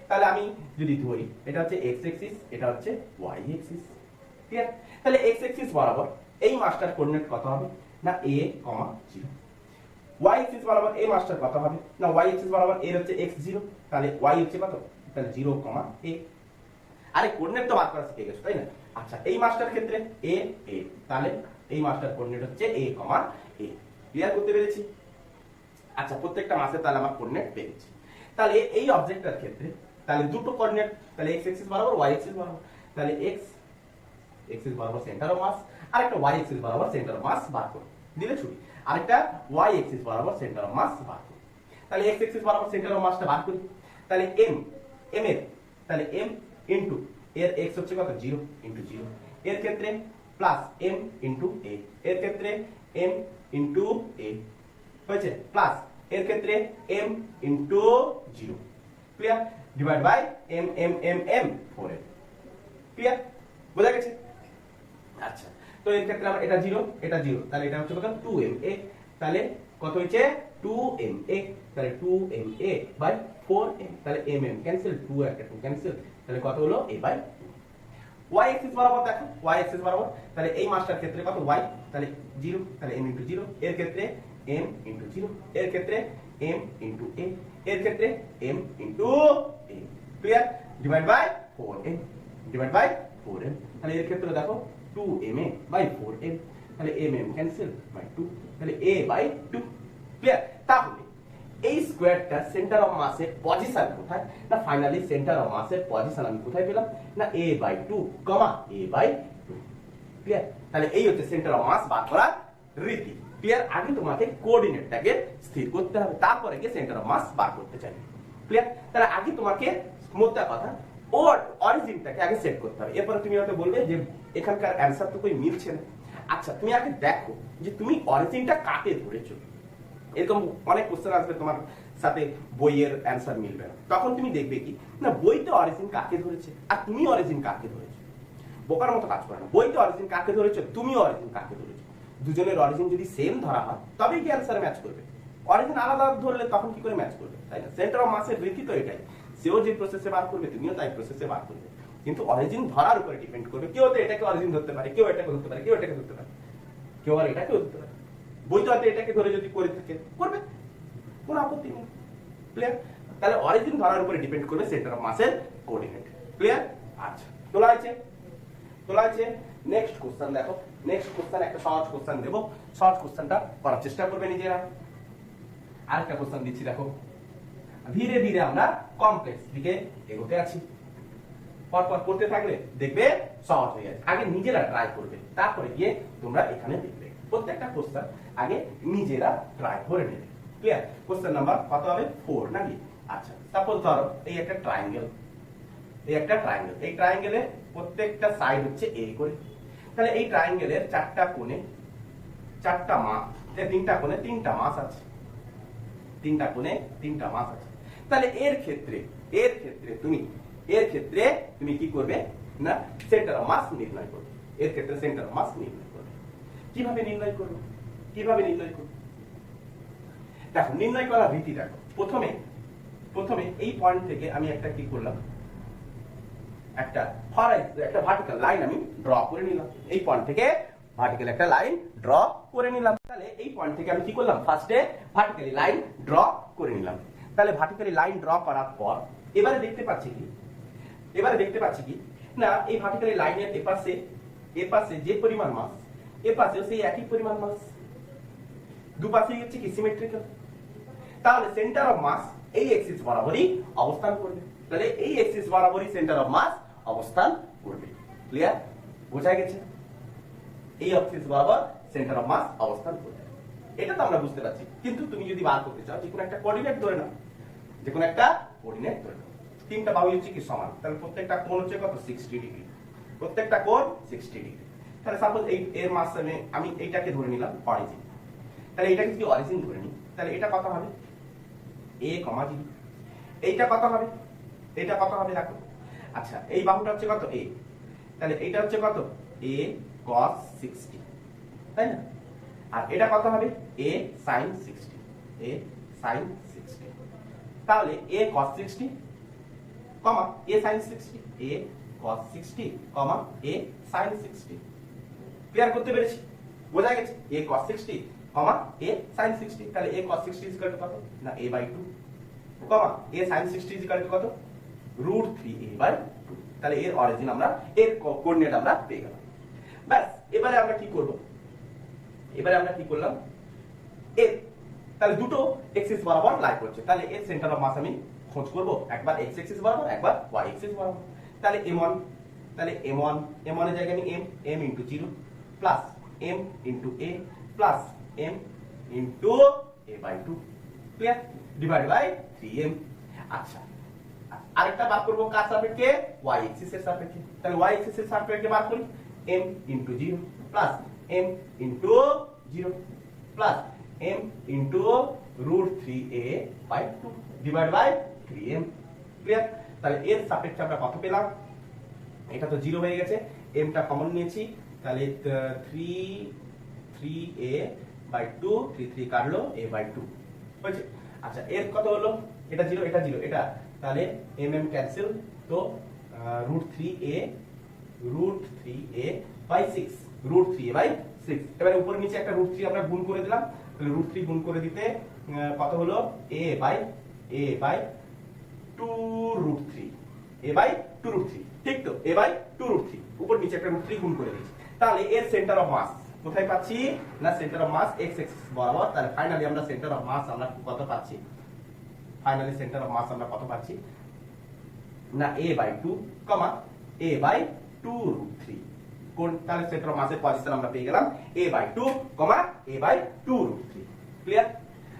তাহলে আমি যদি ধরি এটা হচ্ছে x এক্সিস, এটা হচ্ছে y এক্সিস। ক্লিয়ার? তাহলে x এক্সিস বরাবর এই মাসটার কোঅর্ডিনেট কত হবে না a, 0। y এক্সিস বরাবর এই মাসটার কত হবে না y এক্সিস বরাবর এর হচ্ছে x0, তাহলে y হচ্ছে কত, তাহলে 0, a। আরে কোঅর্ডিনেট তো বার করা শিখে গেছো তাই না? আচ্ছা এই মাসটার ক্ষেত্রে এ এ, তাহলে এই মাসটার কোঅর্ডিনেট হচ্ছে a, a। ক্লিয়ার করতে পেরেছি? আচ্ছা প্রত্যেকটা মাসে তাহলে আমার কোঅর্ডিনেট পেয়েছি। তাহলে এই অবজেক্টটার ক্ষেত্রে তাহলে দুটো কোঅর্ডিনেট, তাহলে x অ্যাক্সিস বরাবর y অ্যাক্সিস বরাবর, তাহলে x অ্যাক্সিস বরাবর সেন্টার অফ মাস, আরেকটা y অ্যাক্সিস বরাবর সেন্টার অফ মাস বার করো, দিলে ছুটি। আরেকটা y অ্যাক্সিস বরাবর সেন্টার অফ মাস বার করো। তাহলে x অ্যাক্সিস বরাবর সেন্টার অফ মাসটা বার করি। তাহলে m এর তাহলে m ইনটু এর x হচ্ছে কত 0 ইনটু 0, এর ক্ষেত্রে প্লাস m ইনটু a, এর ক্ষেত্রে m ইনটু a হয়েছে, প্লাস এর ক্ষেত্রে m into 0, clear, divide by m m m m 4m, clear, বোঝা গেছে? আচ্ছা তো এর ক্ষেত্রে আমরা এটা 0 এটা 0, তাহলে এটা হচ্ছে কত 2ma, তাহলে কত হয়েছে 2ma, তাহলে 2ma বাই 4m, তাহলে mm ক্যান্সেল, 2 একটা 2 ক্যান্সেল, তাহলে কত হলো a বাই 2। y অ্যাক্সিস বরাবর দেখো, y অ্যাক্সিস বরাবর, তাহলে এই মাসটার ক্ষেত্রে কত y, তাহলে 0, তাহলে m ইনটু 0, এর ক্ষেত্রে m ইনটু 0, এর ক্ষেত্রে m ইনটু a, এর ক্ষেত্রে m into a, clear, divide by 4m, divide by 4m, তাহলে এর ক্ষেত্রে দেখো 2ma বাই 4m, তাহলে mm ক্যান্সেল বাই 2, তাহলে a বাই 2, ক্লিয়ার। তাহলে এই স্কোয়ারটা সেন্টার অফ মাসের পজিশন কোথায় না, ফাইনালি সেন্টার অফ মাসের পজিশন আমি কোথায় পেলাম না a by 2, a by 2, clear. তাহলে এই হচ্ছে সেন্টার অফ মাস বার করার রীতি, ক্লিয়ার। আগে তোমাকে কোঅর্ডিনেটটাকে স্থির করতে হবে, তারপরে গিয়ে সেন্টার অফ মাস বার করতে চাই, ক্লিয়ার। তাহলে আগে তোমাকে মোদ্দা কথা ওর অরিজিনটাকে আগে সেট করতে হবে, এরপরে তুমি হয়তো বলবে যে এখানকার অ্যানসার তো কই মিলছে না। আচ্ছা তুমি আগে দেখো যে তুমি অরিজিনটা কাকে ধরেছো। এরকম অনেক কোশ্চেন আসবে তোমার সাথে বইয়ের অ্যানসার মিলবে না, তখন তুমি দেখবে কি না বইতে অরিজিন কাকে ধরেছে আর তুমি অরিজিন কাকে ধরেছো। বোকার মতো কাজ করে না, বইতে অরিজিন কাকে ধরেছো, তুমি অরিজিন কাকে ধরেছো, দুজনের অরিজিন যদি সেম ধরা হয় তবেই কি অ্যানসার ম্যাচ করবে। অরিজিন আলাদা ধরলে তখন কি করে ম্যাচ করবে, তাই না? সেন্টার অফ মাসের রীতি তো এটাই, সেও যে প্রসেসে বার করবে তুমিও তাই প্রসেসে বার করবে, কিন্তু অরিজিন ধরার উপরে ডিপেন্ড করবে। কেউ তো এটাকে অরিজিন ধরতে পারে, কেউ এটাকে ধরতে পারে, কেউ এটাকে ধরতে পারে, কেউ আর এটাকেও ধরতে পারে। বই তো হয়তো এটাকে ধরে যদি করে থাকে করবে, কোনো আপত্তি নেই, ক্লিয়ার। তাহলে অরিজিন ধরার উপরে ডিপেন্ড করবে সেন্টার অফ মাসের কোঅর্ডিনেট, ক্লিয়ার। আচ্ছা তোলা আছে, তোলা আছে। নেক্সট কোশ্চেন দেখো, নেক্সট কোশ্চেন একটা সহজ কোশ্চেন দেবো, সহজ কোশ্চেনটা করার চেষ্টা করবে নিজেরা। আরেকটা কোশ্চেন দিচ্ছি দেখো, ধীরে ধীরে আমরা কমপ্লেক্স দিকে এগোতে আছি, পরপর করতে থাকলে দেখবে সহজ হয়ে যাচ্ছে। আগে নিজেরা ট্রাই করবে, তারপরে গিয়ে তোমরা এখানে দেখবে প্রত্যেকটা কোশ্চেন আগে নিজেরা ট্রাই করে নেবে, ক্লিয়ার। কোশ্চেন নাম্বার কত হবে 4 নাকি? আচ্ছা সাপোজ ধরো এই একটা ট্রায়াঙ্গেল, এই একটা ট্রায়াঙ্গেল, এই ট্রায়াঙ্গেলের প্রত্যেকটা সাইড হচ্ছে a করে, তাহলে এই ট্রায়াঙ্গেলের চারটা কোণে চারটা মাস, তিনটা কোণে তিনটা মাস আছে, তিনটা কোণে তিনটা মাস আছে। তাহলে এর ক্ষেত্রে তুমি কি করবে না সেন্টার অফ মাস নির্ণয় করবে, এর ক্ষেত্রে সেন্টার অফ মাস নির্ণয় করবে। কিভাবে নির্ণয় করবে, কিভাবে নির্ণয় করবে দেখো, নির্ণয় করার রীতি দেখো। প্রথমে এই পয়েন্ট থেকে আমি একটা কি করলাম, একটা ভার্টিক্যাল লাইন আমি ড্র করে নিলাম, এই পয়েন্ট থেকে ভার্টিক্যাল একটা লাইন ড্র করে নিলাম। তাহলে এই পয়েন্ট থেকে আমি কি করলাম, ফার্স্টে ভার্টিক্যালি লাইন ড্র করে নিলাম। তাহলে ভার্টিক্যালি লাইন ড্র করার পর এবারে দেখতে পাচ্ছি কি না এই ভার্টিক্যালি লাইনের এপাশে যে পরিমাণ মাস, এপাশেও সেই একই পরিমাণ মাস, দুপাশেই হচ্ছে কি সিমেট্রিক্যাল। তাহলে সেন্টার অফ মাস এই এক্সিস বরাবরই অবস্থান করবে, তাহলে এই এক্সিস বরাবরই সেন্টার অফ মাস অবস্থান করবে, ক্লিয়ার, বোঝা গেছে? এই এক্সিস বরাবর সেন্টার অফ মাস অবস্থান করবে, এটা তো আমরা বুঝতে পারছি। কিন্তু তুমি যদি বার করতে চাও যে কোনো একটা কোঅর্ডিনেট ধরে নাও, যে কোনো একটা কোঅর্ডিনেট ধরে নাও, তিনটা বাহু হচ্ছে কি সমান, তাহলে প্রত্যেকটা কোণ হচ্ছে কত 60 ডিগ্রি, প্রত্যেকটা কোণ 60 ডিগ্রি। তাহলে সাপোজ এর মাঝখানে আমি এইটাকে ধরে নিলাম অরিজিন, তাহলে এটাকে যদি অরিজিন ধরে নিই তাহলে এটা কত হবে a, 0, এইটা কত হবে, এটা কত হবে দেখো। আচ্ছা এই বাহুটা হচ্ছে কত a, তাহলে এইটা হচ্ছে কত a cos 60, তাই না? আর এটা কত হবে a sin 60, a sin 60, তাহলে a cos 60, a sin 60, a cos 60, a sin 60, clear করতে পেরেছি, বোঝা গেছে? a cos 60, a sin 60, তাহলে a cos 60 is equal to কত না a/2, a sin 60 is equal to কত √3a/2, তাহলে এর অরিজিন আমরা এর কোঅর্ডিনেট আমরা পেয়ে গেলাম। ব্যাস, এবারে আমরা কি করব, এবারে আমরা কি করলাম, এর তাহলে দুটো এক্সিস বরাবর লাই করছে, তাহলে এর সেন্টার অফ মাস আমি খোঁজ করব, একবার এক্স এক্সিস বরাবর, একবার ওয়াই এক্সিস বরাবর। তাহলে m1, তাহলে m1 এর জায়গায় আমি m into 0 plus m into a plus m into a/2 clear, divide by 3m। আচ্ছা, আরেকটা বার করব কার সাপেক্ষে, y এক্সিস এর সাপেক্ষে। তাহলে y এক্সিস এর সাপেক্ষে বার করি, m into 0 plus m into 0 plus m into √3a/2 divide by 3m clear. তাহলে এর সাপেক্ষে আমরা কত পেলাম, এটা তো 0 হয়ে গেছে, m টা কমন নিয়েছি, তাহলে 3a/2, 3 কাটলো a/2 হয়েছে। আচ্ছা, এর কত হলো, এটা 0 এটা 0 এটা, তাহলে mm ক্যান্সেল, তো √3a/6 √3a/6। এবারে উপরে নিচে একটা √3 আমরা গুণ করে দিলাম, তাহলে √3 গুণ করে দিতে কত হলো, a/2√3 ঠিক তো, a/2√3 উপর নিচে একটা √3 গুণ করে দিয়েছি। তাহলে এর সেন্টার অফ মাস কোথায় পাচ্ছি না, centre of mass x axis বরাবর। তাহলে ফাইনালি আমরা সেন্টার অফ মাস আমরা কত পাচ্ছি, ফাইনালি সেন্টার অফ মাস আমরা কত পাচ্ছি না, a/2, a/2√3 কোন, তাহলে সেন্টার অফ মাসের পজিশন আমরা পেয়ে গেলাম a/2, a/2√3 ক্লিয়ার।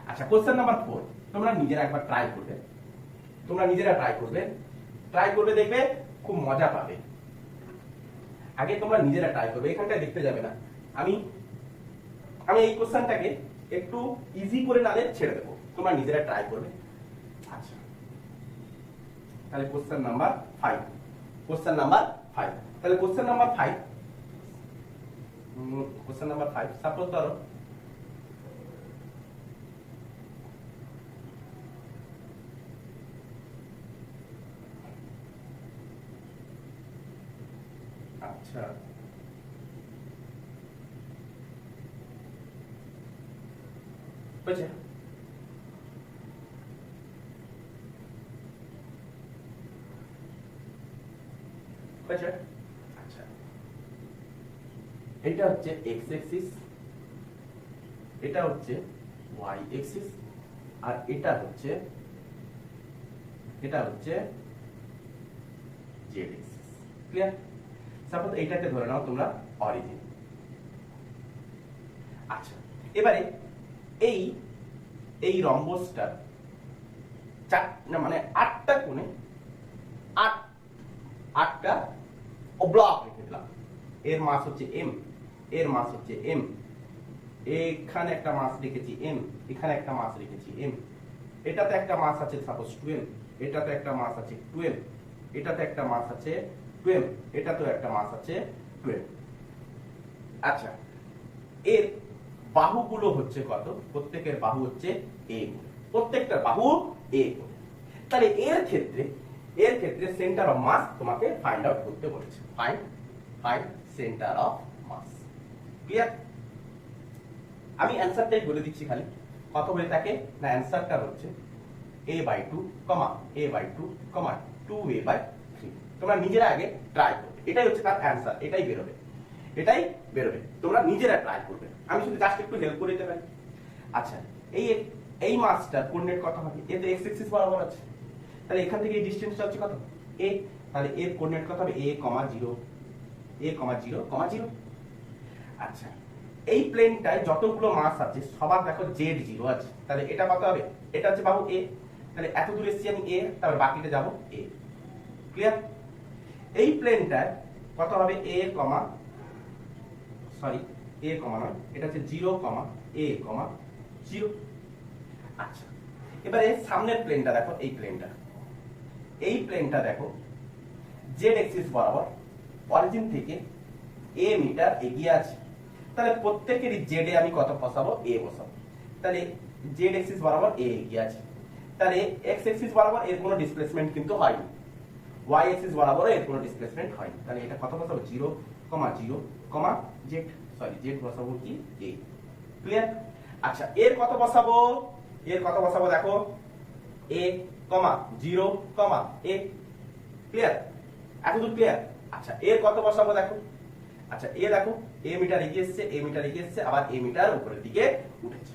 আচ্ছা, কোশ্চেন নাম্বার 4 তোমরা নিজেরা একবার ট্রাই করবে, ট্রাই করবে দেখবে খুব মজা পাবে। আগে তোমরা নিজেরা ট্রাই করবে, এখানটায় দেখতে যাবে না, আমি এই কোশ্চেনটাকে একটু ইজি করে নালে ছেড়ে দেবো, তোমরা নিজেরা ট্রাই করবে। আচ্ছা, তাহলে কোশ্চেন নাম্বার 5, তাহলে কোশ্চেন নাম্বার 5 সাপোজ ধরো আচ্ছা বুঝছে, আচ্ছা এটা হচ্ছে x এক্সিস, এটা হচ্ছে y এক্সিস, আর এটা হচ্ছে z এক্সিস ক্লিয়ার। সাপোজ এইটাকে ধরে নাও তোমরা অরিজিন। আচ্ছা, এবারে এই রম্বসটা মানে 8টা কোণে 8টা ব্লক রেখে দিলাম, এর মাস হচ্ছে m, এর মাস হচ্ছে m, এখানে একটা মাস রেখেছি m, এখানে একটা মাস রেখেছি m, এটাতে একটা মাস আছে সাপোজ 12, এটাতে একটা মাস আছে 12, এটাতে একটা মাস আছে 12, এটাতেও একটা মাস আছে 12। আচ্ছা, এর বাহুগুলো হচ্ছে কত, প্রত্যেকের বাহু হচ্ছে a, প্রত্যেকটা বাহু a। তাহলে এর ক্ষেত্রে সেন্টার অফ মাস তোমাকে ফাইন্ড আউট করতে বলেছে, find centre of mass clear. আমি অ্যানসারটাই বলে দিচ্ছি, খালি কত হয়ে থাকে না, অ্যানসারটা হচ্ছে a/2, a/2, 2a/3। তোমরা নিজেরা আগে ট্রাই করবে, এটাই হচ্ছে তার অ্যানসার, এটাই বেরোবে, তোমরা নিজেরা ট্রাই করবে, আমি শুধু জাস্ট একটু হেল্প করে দিতে পারি। আচ্ছা, এই মাসটার কোঅর্ডিনেট কত হবে, এ তো x এক্সিস বরাবর আছে, তাহলে এখান থেকে এই ডিসটেন্সটা হচ্ছে কত a, তাহলে এর কোঅর্ডিনেট কত হবে a,0,0,0। আচ্ছা, এই প্লেনটায় যতগুলো মাস আছে সবার দেখো z0 আছে, তাহলে এটা কত হবে, এটা হচ্ছে বাহু a, তাহলে এত দূর এসেছি আমি a, তারপর বাকিটা যাব a ক্লিয়ার। এই প্লেনটায় কত হবে a, নয়, এটা হচ্ছে 0,a,0। আচ্ছা, এবারে সামনের প্লেনটা দেখো, এই প্লেনটা দেখো z এক্সিস বরাবর অরিজিন থেকে a মিটার এগিয়ে আছে, তাহলে প্রত্যেকেরই z এ আমি কত বসাবো, a বসাবো, তাহলে z এক্সিস বরাবর a এগিয়ে আছে, তাহলে x এক্সিস বরাবর এর কোনো ডিসপ্লেসমেন্ট কিন্তু হয়নি, y এক্সিস বরাবর এর কোনো ডিসপ্লেসমেন্ট হয়নি, তাহলে এটা কত বসাবো 0,0, z বসাবো কি a ক্লিয়ার। আচ্ছা, এর কত বসাবো দেখো a, 0, a ক্লিয়ার। এতদূর ক্লিয়ার? আচ্ছা এর কত বসাবো দেখো। আচ্ছা এ দেখো এ মিটার এগিয়ে এসছে, এ মিটার এগিয়ে এসছে, আবার এ মিটার উপরের দিকে উঠেছে।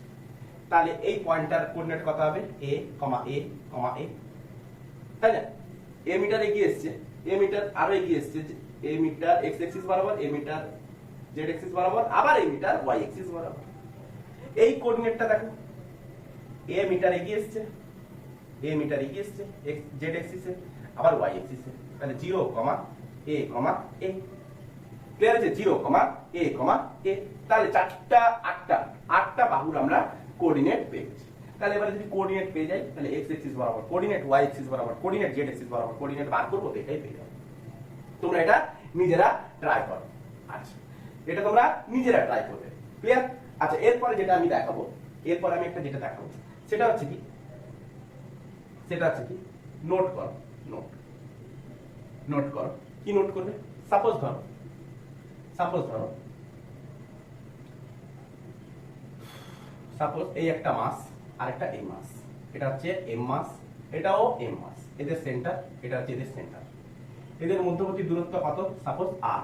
তাহলে এই পয়েন্টটার কোঅর্ডিনেট কত হবে? এ কমা এ কমা এ, তাই না? এ মিটার এগিয়ে এসছে, এ মিটার আরো এগিয়ে এসছে, এ মিটার এক্স অ্যাক্সিস বরাবর, এ মিটার জেড অ্যাক্সিস বরাবর, আবার এ মিটার ওয়াই অ্যাক্সিস বরাবর। এই কোঅর্ডিনেটটা দেখো, এ মিটার এগিয়ে এসছে, এ মিটার এগিয়ে এসছে জেড অ্যাক্সিসে, আবার ওয়াই অ্যাক্সিসে। তাহলে 0, a, a। ক্লিয়ার আছে? 0, a, a। তাহলে 4টা 8টা বাহুর আমরা কোঅর্ডিনেট পেয়ে গেছি। তাহলে এবারে যদি কোঅর্ডিনেট পেয়ে যাই, তাহলে x অ্যাক্সিস বরাবর কোঅর্ডিনেট, y অ্যাক্সিস বরাবর কোঅর্ডিনেট, z অ্যাক্সিস বরাবর কোঅর্ডিনেট বার করব, এটাই পেয়ে যাবে। তোমরা এটা নিজেরা ট্রাই করো। আচ্ছা এটা তোমরা নিজেরা ট্রাই করবে। ক্লিয়ার? আচ্ছা এরপরে যেটা আমি দেখাবো, এরপর আমি একটা যেটা দেখাবো সেটা হচ্ছে কি, নোট করো। নোট করো। কি নোট করবে? সাপোজ ধরো এই একটা মাস আর একটা এম মাস, এটা হচ্ছে এম মাস, এটাও এম মাস, এদের সেন্টার, এটা হচ্ছে এদের সেন্টার। এদের মধ্যবর্তী দূরত্ব কত? সাপোজ আর।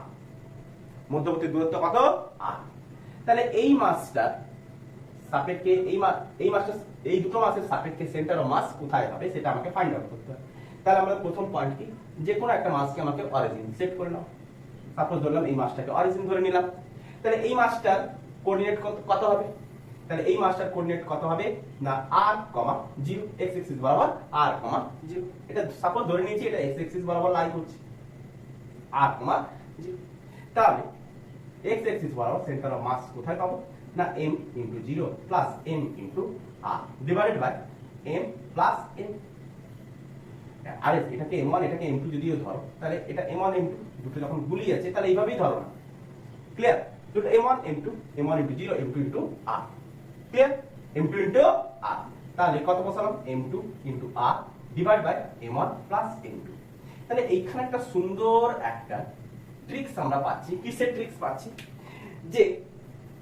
মধ্যবর্তী দূরত্ব কত? আর। তাহলে এই মাসটার সাপেক্ষে এই দুটো মাসের সাপেক্ষে সেন্টার অফ মাস কোথায় হবে সেটা আমাকে ফাইন্ড আউট করতে হবে। তাহলে আমরা প্রথম পয়েন্ট কি, যে কোনো একটা মাসকে আমাকে অরিজিন সেট করে নাও। সাপোজ ধরলাম এই মাসটাকে অরিজিন ধরে নিলাম। তাহলে এই মাসটার কোঅর্ডিনেট কত হবে? তাহলে এই মাসটার কোঅর্ডিনেট কত হবে না r, 0, x অ্যাক্সিস বরাবর r, 0। এটা সাপোজ ধরে নিয়েছি এটা x অ্যাক্সিস বরাবর লাই করছে r, 0। তাহলে x অ্যাক্সিস বরাবর সেন্টার অফ মাস কোথায় পাবো না m * 0 plus m * r divided by m plus n। আর এটাকে m1 এটাকে m2 যদিও ধরো, তাহলে এটা m1 m2 দুটো যখন গুলি যাচ্ছে তাহলে এইভাবেই ধরো না। ক্লিয়ার? দুটো m1 m2 m1 * 0 m2 * r। Clear? m2 * r। তাহলে কত বসালাম? m2 * r divide by m1 plus m2। তাহলে এইখানে একটা সুন্দর একটা ট্রিক্স আমরা পাচ্ছি। কিসের ট্রিক্স পাচ্ছি? যে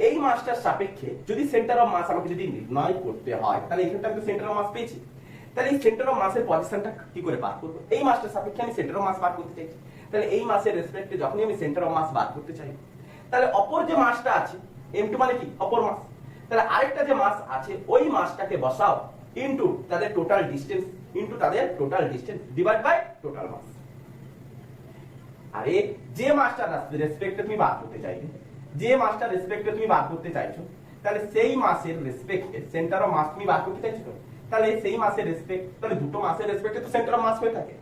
এই মাসটার সাপেক্ষে যদি সেন্টার অফ মাস আমাকে যদি নির্ণয় করতে হয়, তাহলে এখানটা আমি সেন্টার অফ মাস পেয়েছি। তাহলে এই সেন্টার অফ মাসের পজিশনটা কি করে বার করব? এই মাসটার সাপেক্ষে আমি সেন্টার অফ মাস বার করতে চাইছি। তাহলে এই মাসের রেসপেক্টে যখনই আমি সেন্টার অফ মাস বার করতে চাই, তাহলে অপর যে মাসটা আছে m2 মানে কি অপর মাস, তাহলে আরেকটা যে মাস আছে ওই মাসটাকে বসাও ইনটু তাদের total distance divide by total mass. আরে যে মাসটার রেসপেক্টে তুমি বার করতে চাইবে, তাহলে সেই মাসের রেসপেক্টে সেন্টার অফ মাস তুমি বার করতে চাইছো, তাহলে সেই মাসের রেসপেক্ট, তাহলে দুটো মাসের রেসপেক্টে তো সেন্টার অফ মাস হয়ে থাকে।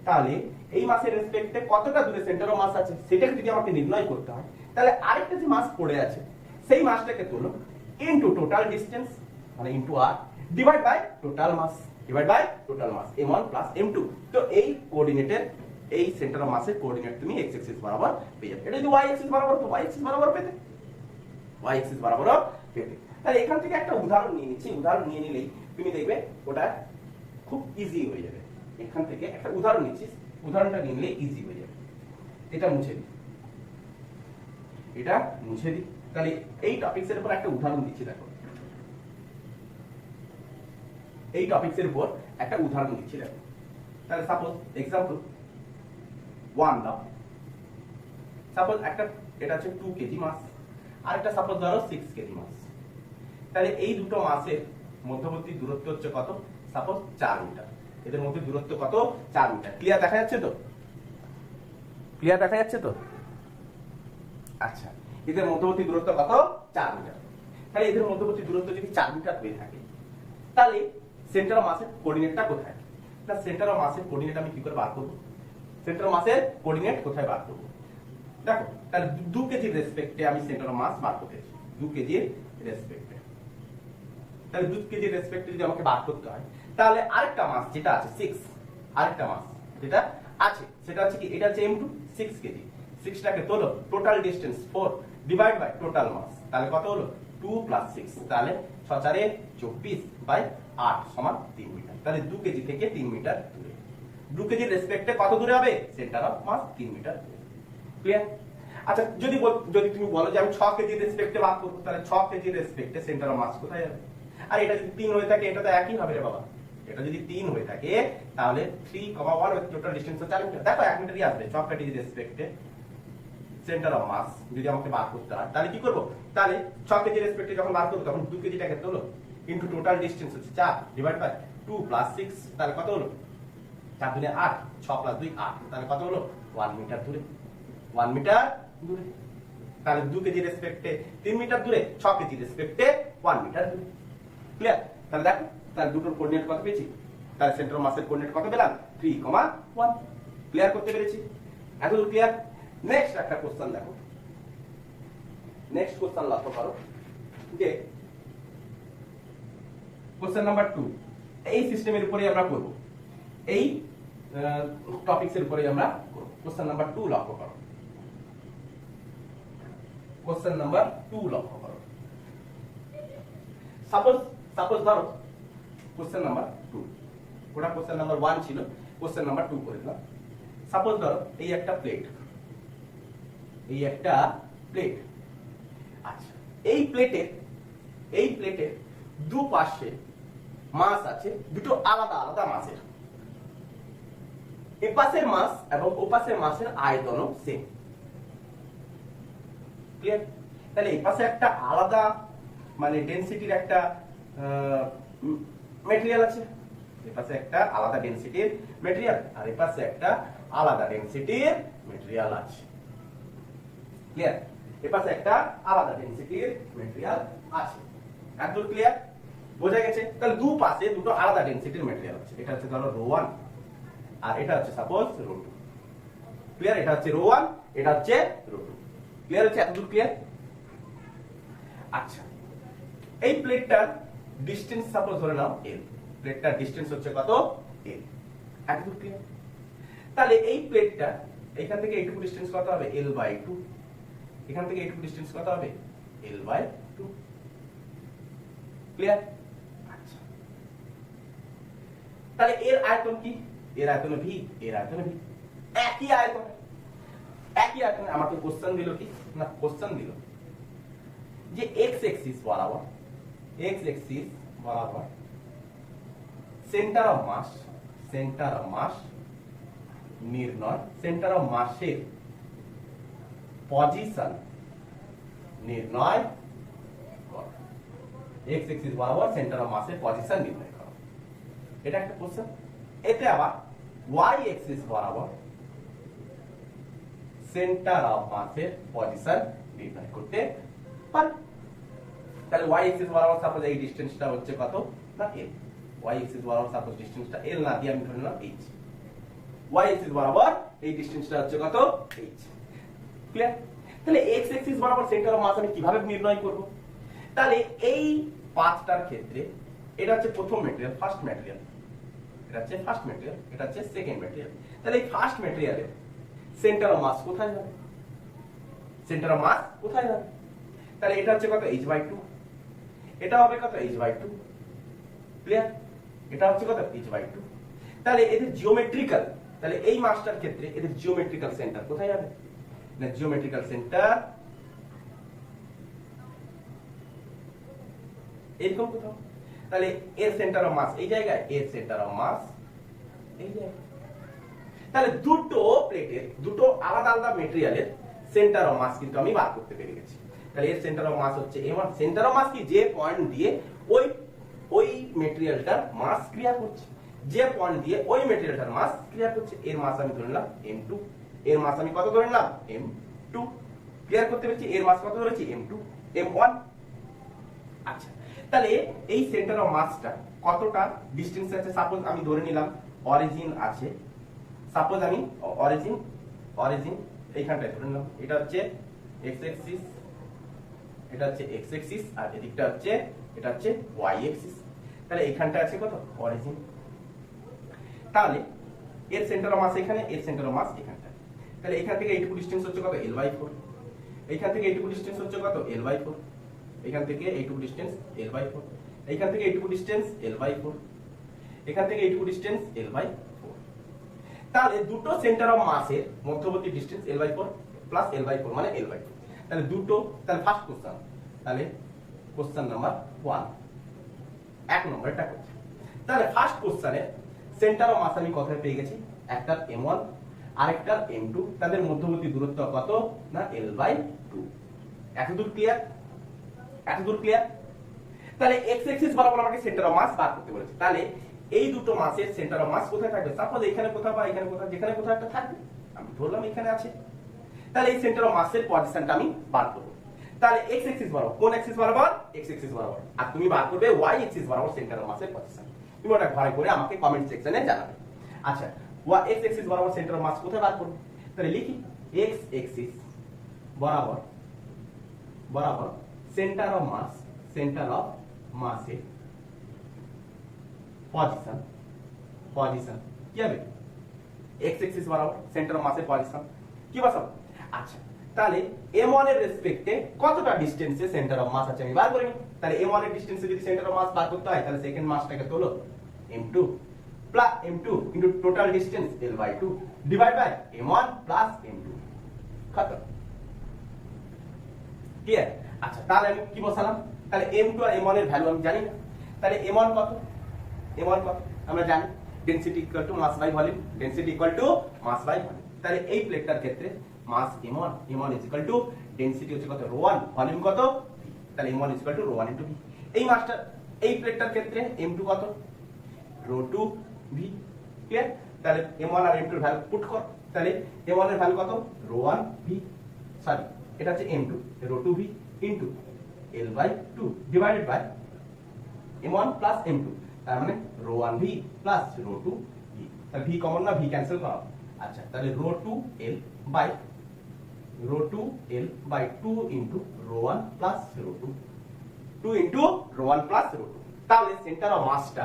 তাহলে এই মাসের রেসপেক্টে কতটা দূরে সেন্টার অফ মাস আছে সেটাকে যদি আমাকে নির্ণয় করতে হয়, তাহলে আরেকটা যে মাস পড়ে আছে সেই মাসটাকে তোলো ইনটু টোটাল ডিসটেন্স মানে into r divide by total mass m1 plus m2। তো এই কোঅর্ডিনেটের এই সেন্টার অফ মাসের কোঅর্ডিনেট তুমি x অ্যাক্সিস বরাবর পেয়ে যাবে। এটা যদি y অ্যাক্সিস বরাবর তো y অ্যাক্সিস বরাবর পেতে, তাহলে এখান থেকে একটা উদাহরণ নিয়ে নিচ্ছি। উদাহরণ নিয়ে নিলেই তুমি দেখবে ওটা খুব ইজি হয়ে যাবে। এখান থেকে একটা উদাহরণ নিচ্ছি, উদাহরণটা নিলে ইজি হয়ে যাবে। এটা মুছে দিই, তাহলে এই টপিকসের উপর একটা উদাহরণ দিচ্ছি। দেখো এই টপিকসের উপর একটা উদাহরণ দিচ্ছি। দেখো তাহলে সাপোজ एग्जांपल 1 দাও। সাপোজ একটা এটা হচ্ছে 2 কেজি মাস, আর একটা সাপোজ ধরো 6 কেজি মাস। তাহলে এই দুটো মাসের মধ্যবর্তী দূরত্ব হচ্ছে কত? Suppose 4 metre. এদের মধ্যে দূরত্ব কত? 4 মিটার। ক্লিয়ার দেখা যাচ্ছে তো? আচ্ছা এদের মধ্যবর্তী দূরত্ব কত? 4 মিটার। তাহলে এদের মধ্যবর্তী দূরত্ব যদি 4 মিটার হয়ে থাকে, তাহলে সেন্টার অফ মাসের কোঅর্ডিনেটটা কোথায়? না সেন্টার অফ মাসের কোঅর্ডিনেট আমি কি করে বার করব? সেন্টার অফ মাসের কোঅর্ডিনেট কোথায় বার করব? দেখো তাহলে 2 কেজির রেসপেক্টে আমি সেন্টার অফ মাস বার করতে চাই। 2 কেজির রেসপেক্টে, তাহলে 2 কেজির রেসপেক্টে যদি আমাকে বার করতে হয়, তাহলে আরেকটা মাস যেটা আছে 6, আরেকটা মাস যেটা আছে সেটা হচ্ছে কি, এটা হচ্ছে m2 6 কেজি। 6টাকে তোলো, total distance 4 divide by total mass, তাহলে কত হলো 2 প্লাস 6, তাহলে 6 4 24 বাই 8 সমান 3 মিটার। তাহলে 2 কেজি থেকে 3 মিটার দূরে। 2 কেজির রেসপেক্টে কত দূরে হবে? সেন্টার অফ মাস 3 মিটার দূরে। ক্লিয়ার? আচ্ছা যদি তুমি বলো যে আমি 6 কেজির রেসপেক্টে বার করব, তাহলে 6 কেজির রেসপেক্টে সেন্টার অফ মাস কোথায় যাবে? আর এটা যদি 3 হয়ে থাকে এটা তো একই হবে রে বাবা। এটা যদি 3 হয়ে থাকে তাহলে 3,1 টোটাল ডিসটেন্স হচ্ছে 4 মিটার। দেখো 1 মিটারই আসবে চক কাটি রেসপেক্টে সেন্টার অফ মাস যদি আমাকে বার করতে হয় তাহলে কি করব, তাহলে 6 কেজি রেসপেক্টে যখন বার করব তখন 2 কেজিটা কত হলো ইনটু টোটাল ডিসটেন্স হচ্ছে 4 ডিভাইড বাই 2 প্লাস 6 তাহলে কত হলো 4 দুনে 8 6 প্লাস 2 8 তাহলে কত হলো 1 মিটার দূরে 1 মিটার দূরে। তাহলে 2 কেজি রেসপেক্টে 3 মিটার দূরে 6 কেজি রেসপেক্টে 1 মিটার দূরে। ক্লিয়ার? তাহলে দেখো তাহলে দুটোর কোঅর্ডিনেট কত পেয়েছি, তাহলে সেন্টার অফ মাসের কোঅর্ডিনেট কত পেলাম 3,1। ক্লিয়ার করতে পেরেছি? এতদূর ক্লিয়ার? নেক্সট একটা কোশ্চেন দেখো, নেক্সট কোশ্চেন লক্ষ্য করো যে কোশ্চেন নাম্বার 2 এই সিস্টেমের উপরে আমরা করব, এই টপিকস এর উপরে আমরা করব। কোশ্চেন নাম্বার 2 লক্ষ্য করো, কোশ্চেন নাম্বার 2 লক্ষ্য করো। সাপোজ ধরো কোশ্চেন নাম্বার 2, ওটা কোশ্চেন নাম্বার 1 ছিল, কোশ্চেন নাম্বার 2 করে দিলাম। সাপোজ ধরো এই একটা প্লেট, এই একটা প্লেট। আচ্ছা এই প্লেটের দুপাশে মাস আছে দুটো আলাদা আলাদা মাসের, এপাশের মাস এবং ওপাশের মাসের আয়তনও সেম। ক্লিয়ার? তাহলে এপাশে একটা আলাদা মানে ডেনসিটির একটা ম্যাটেরিয়াল আছে, এপাশে একটা আলাদা ডেনসিটির ম্যাটেরিয়াল আর এপাশে একটা আলাদা ডেনসিটির ম্যাটেরিয়াল আছে। ক্লিয়ার? এপাশে একটা আলাদা ডেনসিটির ম্যাটেরিয়াল আছে। একদম ক্লিয়ার? বোঝা গেছে? তাহলে দুপাশে দুটো আলাদা ডেনসিটির ম্যাটেরিয়াল আছে, এটা হচ্ছে ধরো ρ1 আর এটা হচ্ছে সাপোজ ρ2। ক্লিয়ার? এটা হচ্ছে ρ1, এটা হচ্ছে ρ2। ক্লিয়ার হচ্ছে? এতদূর ক্লিয়ার? আচ্ছা এই প্লেটটার ডিসটেন্স সাপোজ ধরে নাও l, প্লেটটার ডিসটেন্স হচ্ছে কত l। এতদূর ক্লিয়ার? তাহলে এই প্লেটটা এখান থেকে এইটুকু ডিসটেন্স কত হবে l/2, এখান থেকে এইটুকু ডিসটেন্স কত হবে l/2। ক্লিয়ার? আচ্ছা তাহলে এর আয়তন কি, এর আয়তন v, এর আয়তন v, একই আয়তন। একই আয়তন। আমাকে কোশ্চেন দিল কি না, কোশ্চেন দিল যে x অ্যাক্সিস বরাবর সেন্টার অফ মাস নির্ণয়, সেন্টার অফ মাসের পজিশন নির্ণয় করো। x অ্যাক্সিস বরাবর সেন্টার অফ মাসের পজিশন নির্ণয় করো, এটা একটা কোশ্চেন। এতে আবার y অ্যাক্সিস বরাবর সেন্টার অফ মাসের পজিশন নির্ণয় করতে পারি। তাহলে y অ্যাক্সিস বরাবর সাপোজ এই ডিসটেন্সটা হচ্ছে কত না l, y অ্যাক্সিস বরাবর সাপোজ ডিসটেন্সটা l না দিয়ে আমি ধরে নিলাম h, y অ্যাক্সিস বরাবর এই ডিসটেন্সটা হচ্ছে কত h। ক্লিয়ার? তাহলে x অ্যাক্সিস বরাবর সেন্টার অফ মাস আমি কিভাবে নির্ণয় করব? তাহলে এই পাঁচটার ক্ষেত্রে এটা হচ্ছে প্রথম ম্যাটেরিয়াল, ফার্স্ট ম্যাটেরিয়াল, এটা হচ্ছে ফার্স্ট ম্যাটেরিয়াল, এটা হচ্ছে সেকেন্ড ম্যাটেরিয়াল। তাহলে এই ফার্স্ট ম্যাটেরিয়ালের সেন্টার অফ মাস কোথায় যাবে? সেন্টার অফ মাস কোথায় যাবে? তাহলে এটা হচ্ছে কত h/2, এটা হবে কত h/2। ক্লিয়ার? এটা হচ্ছে কত h/2। তাহলে এদের জিওমেট্রিক্যাল, তাহলে এই মাসটার ক্ষেত্রে এদের জিওমেট্রিক্যাল সেন্টার কোথায় যাবে না, জিওমেট্রিক্যাল সেন্টার এরকম কোথাও। তাহলে এর সেন্টার অফ মাস এই জায়গায়, এর সেন্টার অফ মাস এই জায়গায়। তাহলে দুটো প্লেটের দুটো আলাদা আলাদা ম্যাটেরিয়ালের সেন্টার অফ মাস কিন্তু আমি বার করতে পেরে গেছি। তাহলে এর সেন্টার অফ মাস হচ্ছে m1, সেন্টার অফ মাস কি যে পয়েন্ট দিয়ে ওই ম্যাটেরিয়ালটার মাস ক্রিয়া করছে, যে পয়েন্ট দিয়ে ওই ম্যাটেরিয়ালটার মাস ক্রিয়া করছে। এর মাস আমি ধরে নিলাম m2, এর মাস আমি কত ধরে নিলাম m2। ক্লিয়ার করতে পেরেছি? এর মাস কত ধরেছি m2, m1। আচ্ছা তাহলে এই সেন্টার অফ মাসটা কতটা ডিসটেন্স আছে সাপোজ আমি ধরে নিলাম অরিজিন আছে, সাপোজ আমি অরিজিন এইখানটায় ধরে নিলাম, এটা হচ্ছে x অ্যাক্সিস, এটা হচ্ছে x অ্যাক্সিস আর এদিকটা হচ্ছে এটা হচ্ছে y অ্যাক্সিস। তাহলে এইখানটা আছে কত অরিজিন। তাহলে এর সেন্টার অফ মাস এখানে, এর সেন্টার অফ মাস এখানটা। তাহলে এখান থেকে এইটুকু ডিসটেন্স হচ্ছে কত l/4, এইখান থেকে এইটুকু ডিসটেন্স হচ্ছে কত l/4, এখান থেকে এইটুকু ডিসটেন্স l/4, এইখান থেকে এইটুকু ডিসটেন্স l/4, এখান থেকে এইটুকু ডিসটেন্স l/4। তাহলে দুটো সেন্টার অফ মাসের মধ্যবর্তী ডিসটেন্স l/4 প্লাস l/4 মানে l/4। তাহলে দুটো, তাহলে ফার্স্ট কোশ্চেন, তাহলে কোশ্চেন নাম্বার 1 এক নম্বরটা করছে। তাহলে ফার্স্ট কোশ্চেনে সেন্টার অফ মাস আমি কোথায় পেয়ে গেছি, একটার m1 আরেকটার m2, তাদের মধ্যবর্তী দূরত্ব কত না l/2। এতদূর ক্লিয়ার? এতদূর ক্লিয়ার? তাহলে x অ্যাক্সিস বরাবর আমাকে সেন্টার অফ মাস বার করতে বলেছে। তাহলে এই দুটো মাসের সেন্টার অফ মাস কোথায় থাকবে? সাপোজ এখানে কোথাও বা এখানে কোথাও, যেখানে কোথাও একটা থাকবে, আমি ধরলাম এখানে আছে। তাহলে এই সেন্টার অফ মাসের পজিশনটা আমি বার করব। তাহলে x অ্যাক্সিস বরাবর, কোন অ্যাক্সিস বরাবর? x অ্যাক্সিস বরাবর। আর তুমি বার করবে y অ্যাক্সিস বরাবর সেন্টার অফ মাসের পজিশন। তুমি ওটা ঘরে করে আমাকে কমেন্ট সেকশনে জানাবে। আচ্ছা, x অ্যাক্সিস বরাবর সেন্টার অফ মাস কোথায় বার করব? তাহলে লিখি x অ্যাক্সিস বরাবর সেন্টার অফ মাসের পজিশন কি হবে? x অ্যাক্সিস বরাবর সেন্টার অফ মাসের পজিশন কি বসাবো? আচ্ছা, তাহলে m1 এর রেসপেক্টে কতটা ডিসটেন্সে সেন্টার অফ মাস আছে আমি বার করে নিই। তাহলে m1 এর ডিসটেন্সে যদি সেন্টার অফ মাস বার করতে হয়, তাহলে সেকেন্ড মাসটাকে তোলো m2 plus m2 into total distance l/2 divide by m1 plus m2। খতম। ক্লিয়ার? আচ্ছা, তাহলে আমি কি বসালাম? তাহলে m2 আর m1 এর ভ্যালু আমি জানি না। তাহলে m1 কত? আমরা জানি density equal to mass by volume, density equal to mass by volume. তাহলে এই প্লেটটার ক্ষেত্রে mass m1 is equal to density হচ্ছে কত ρ1, ভলিউম কত v। তাহলে m1 is equal to ρ1 into v। এই মাসটা এই প্লেটটার ক্ষেত্রে m2 কত? ρ2 v। ক্লিয়ার? তাহলে m1 আর m2 এর ভ্যালু পুট কর। তাহলে m1 এর ভ্যালু কত? ρ1 v, সরি এটা হচ্ছে m2 ρ2 v into l/2 divided by m1 plus m2, তার মানে ρ1 v প্লাস ρ2 v। তাহলে v কমন না, v ক্যান্সেল করা। আচ্ছা, তাহলে ρ2 l by 2 into ρ1 plus ρ2, 2 into ρ1 plus ρ2। তাহলে সেন্টার অফ মাসটা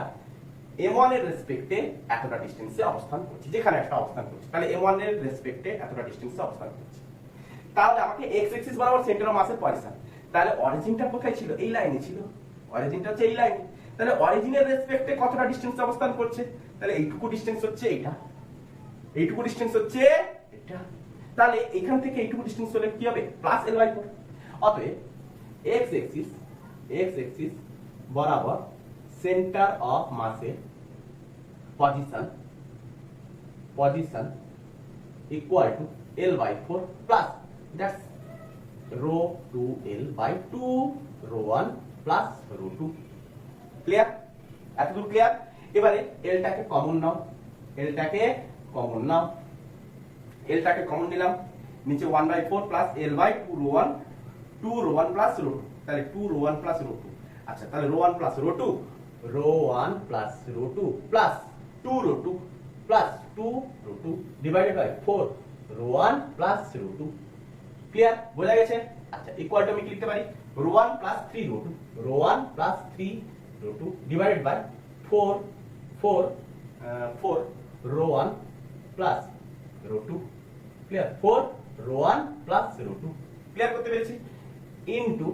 m1 এর রেসপেক্টে এতটা ডিসটেন্সে অবস্থান করছে, যেখানে একটা অবস্থান করছে। তাহলে m1 এর রেসপেক্টে এতটা ডিসটেন্সে অবস্থান করছে। তাহলে আমাকে x অ্যাক্সিস বরাবর সেন্টার অফ মাসের পজিশন, তাহলে অরিজিনটা কোথায় ছিল? এই লাইনে ছিল। অরিজিনটা হচ্ছে এই লাইনে। তাহলে অরিজিনের রেসপেক্টে কতটা ডিসটেন্সে অবস্থান করছে? তাহলে এইটুকু ডিসটেন্স হচ্ছে এইটা, এইটুকু ডিসটেন্স হচ্ছে এটা। তাহলে এখান থেকে এইটুকু ডিসটেন্স হলে কি হবে? Plus l/4। অতএব x অ্যাক্সিস বরাবর সেন্টার অফ মাসের position equal to l/4 plus that's ρ2l/2 ρ1 plus ρ2। Clear? এতদূর ক্লিয়ার? এবারে এলটাকে কমন নাও, এলটাকে কমন নিলাম, নিচে 1/4 প্লাস l/2 ρ1, 2 ρ1 প্লাস ρ2। তাহলে 2 ρ1 প্লাস ρ2। আচ্ছা, তাহলে ρ1 plus ρ2 plus 2 ρ2 plus 2 ρ2 divided by 4 ρ1 plus ρ2। Clear? বোঝা গেছে? আচ্ছা, ইকুয়াল টু আমি কি লিখতে পারি? ρ1 plus 3 ρ2, ρ1 plus 3 ρ2 divided by 4 ρ1 plus ρ2। Clear? 4 ρ1 plus ρ2। Clear করতে পেরেছি? Into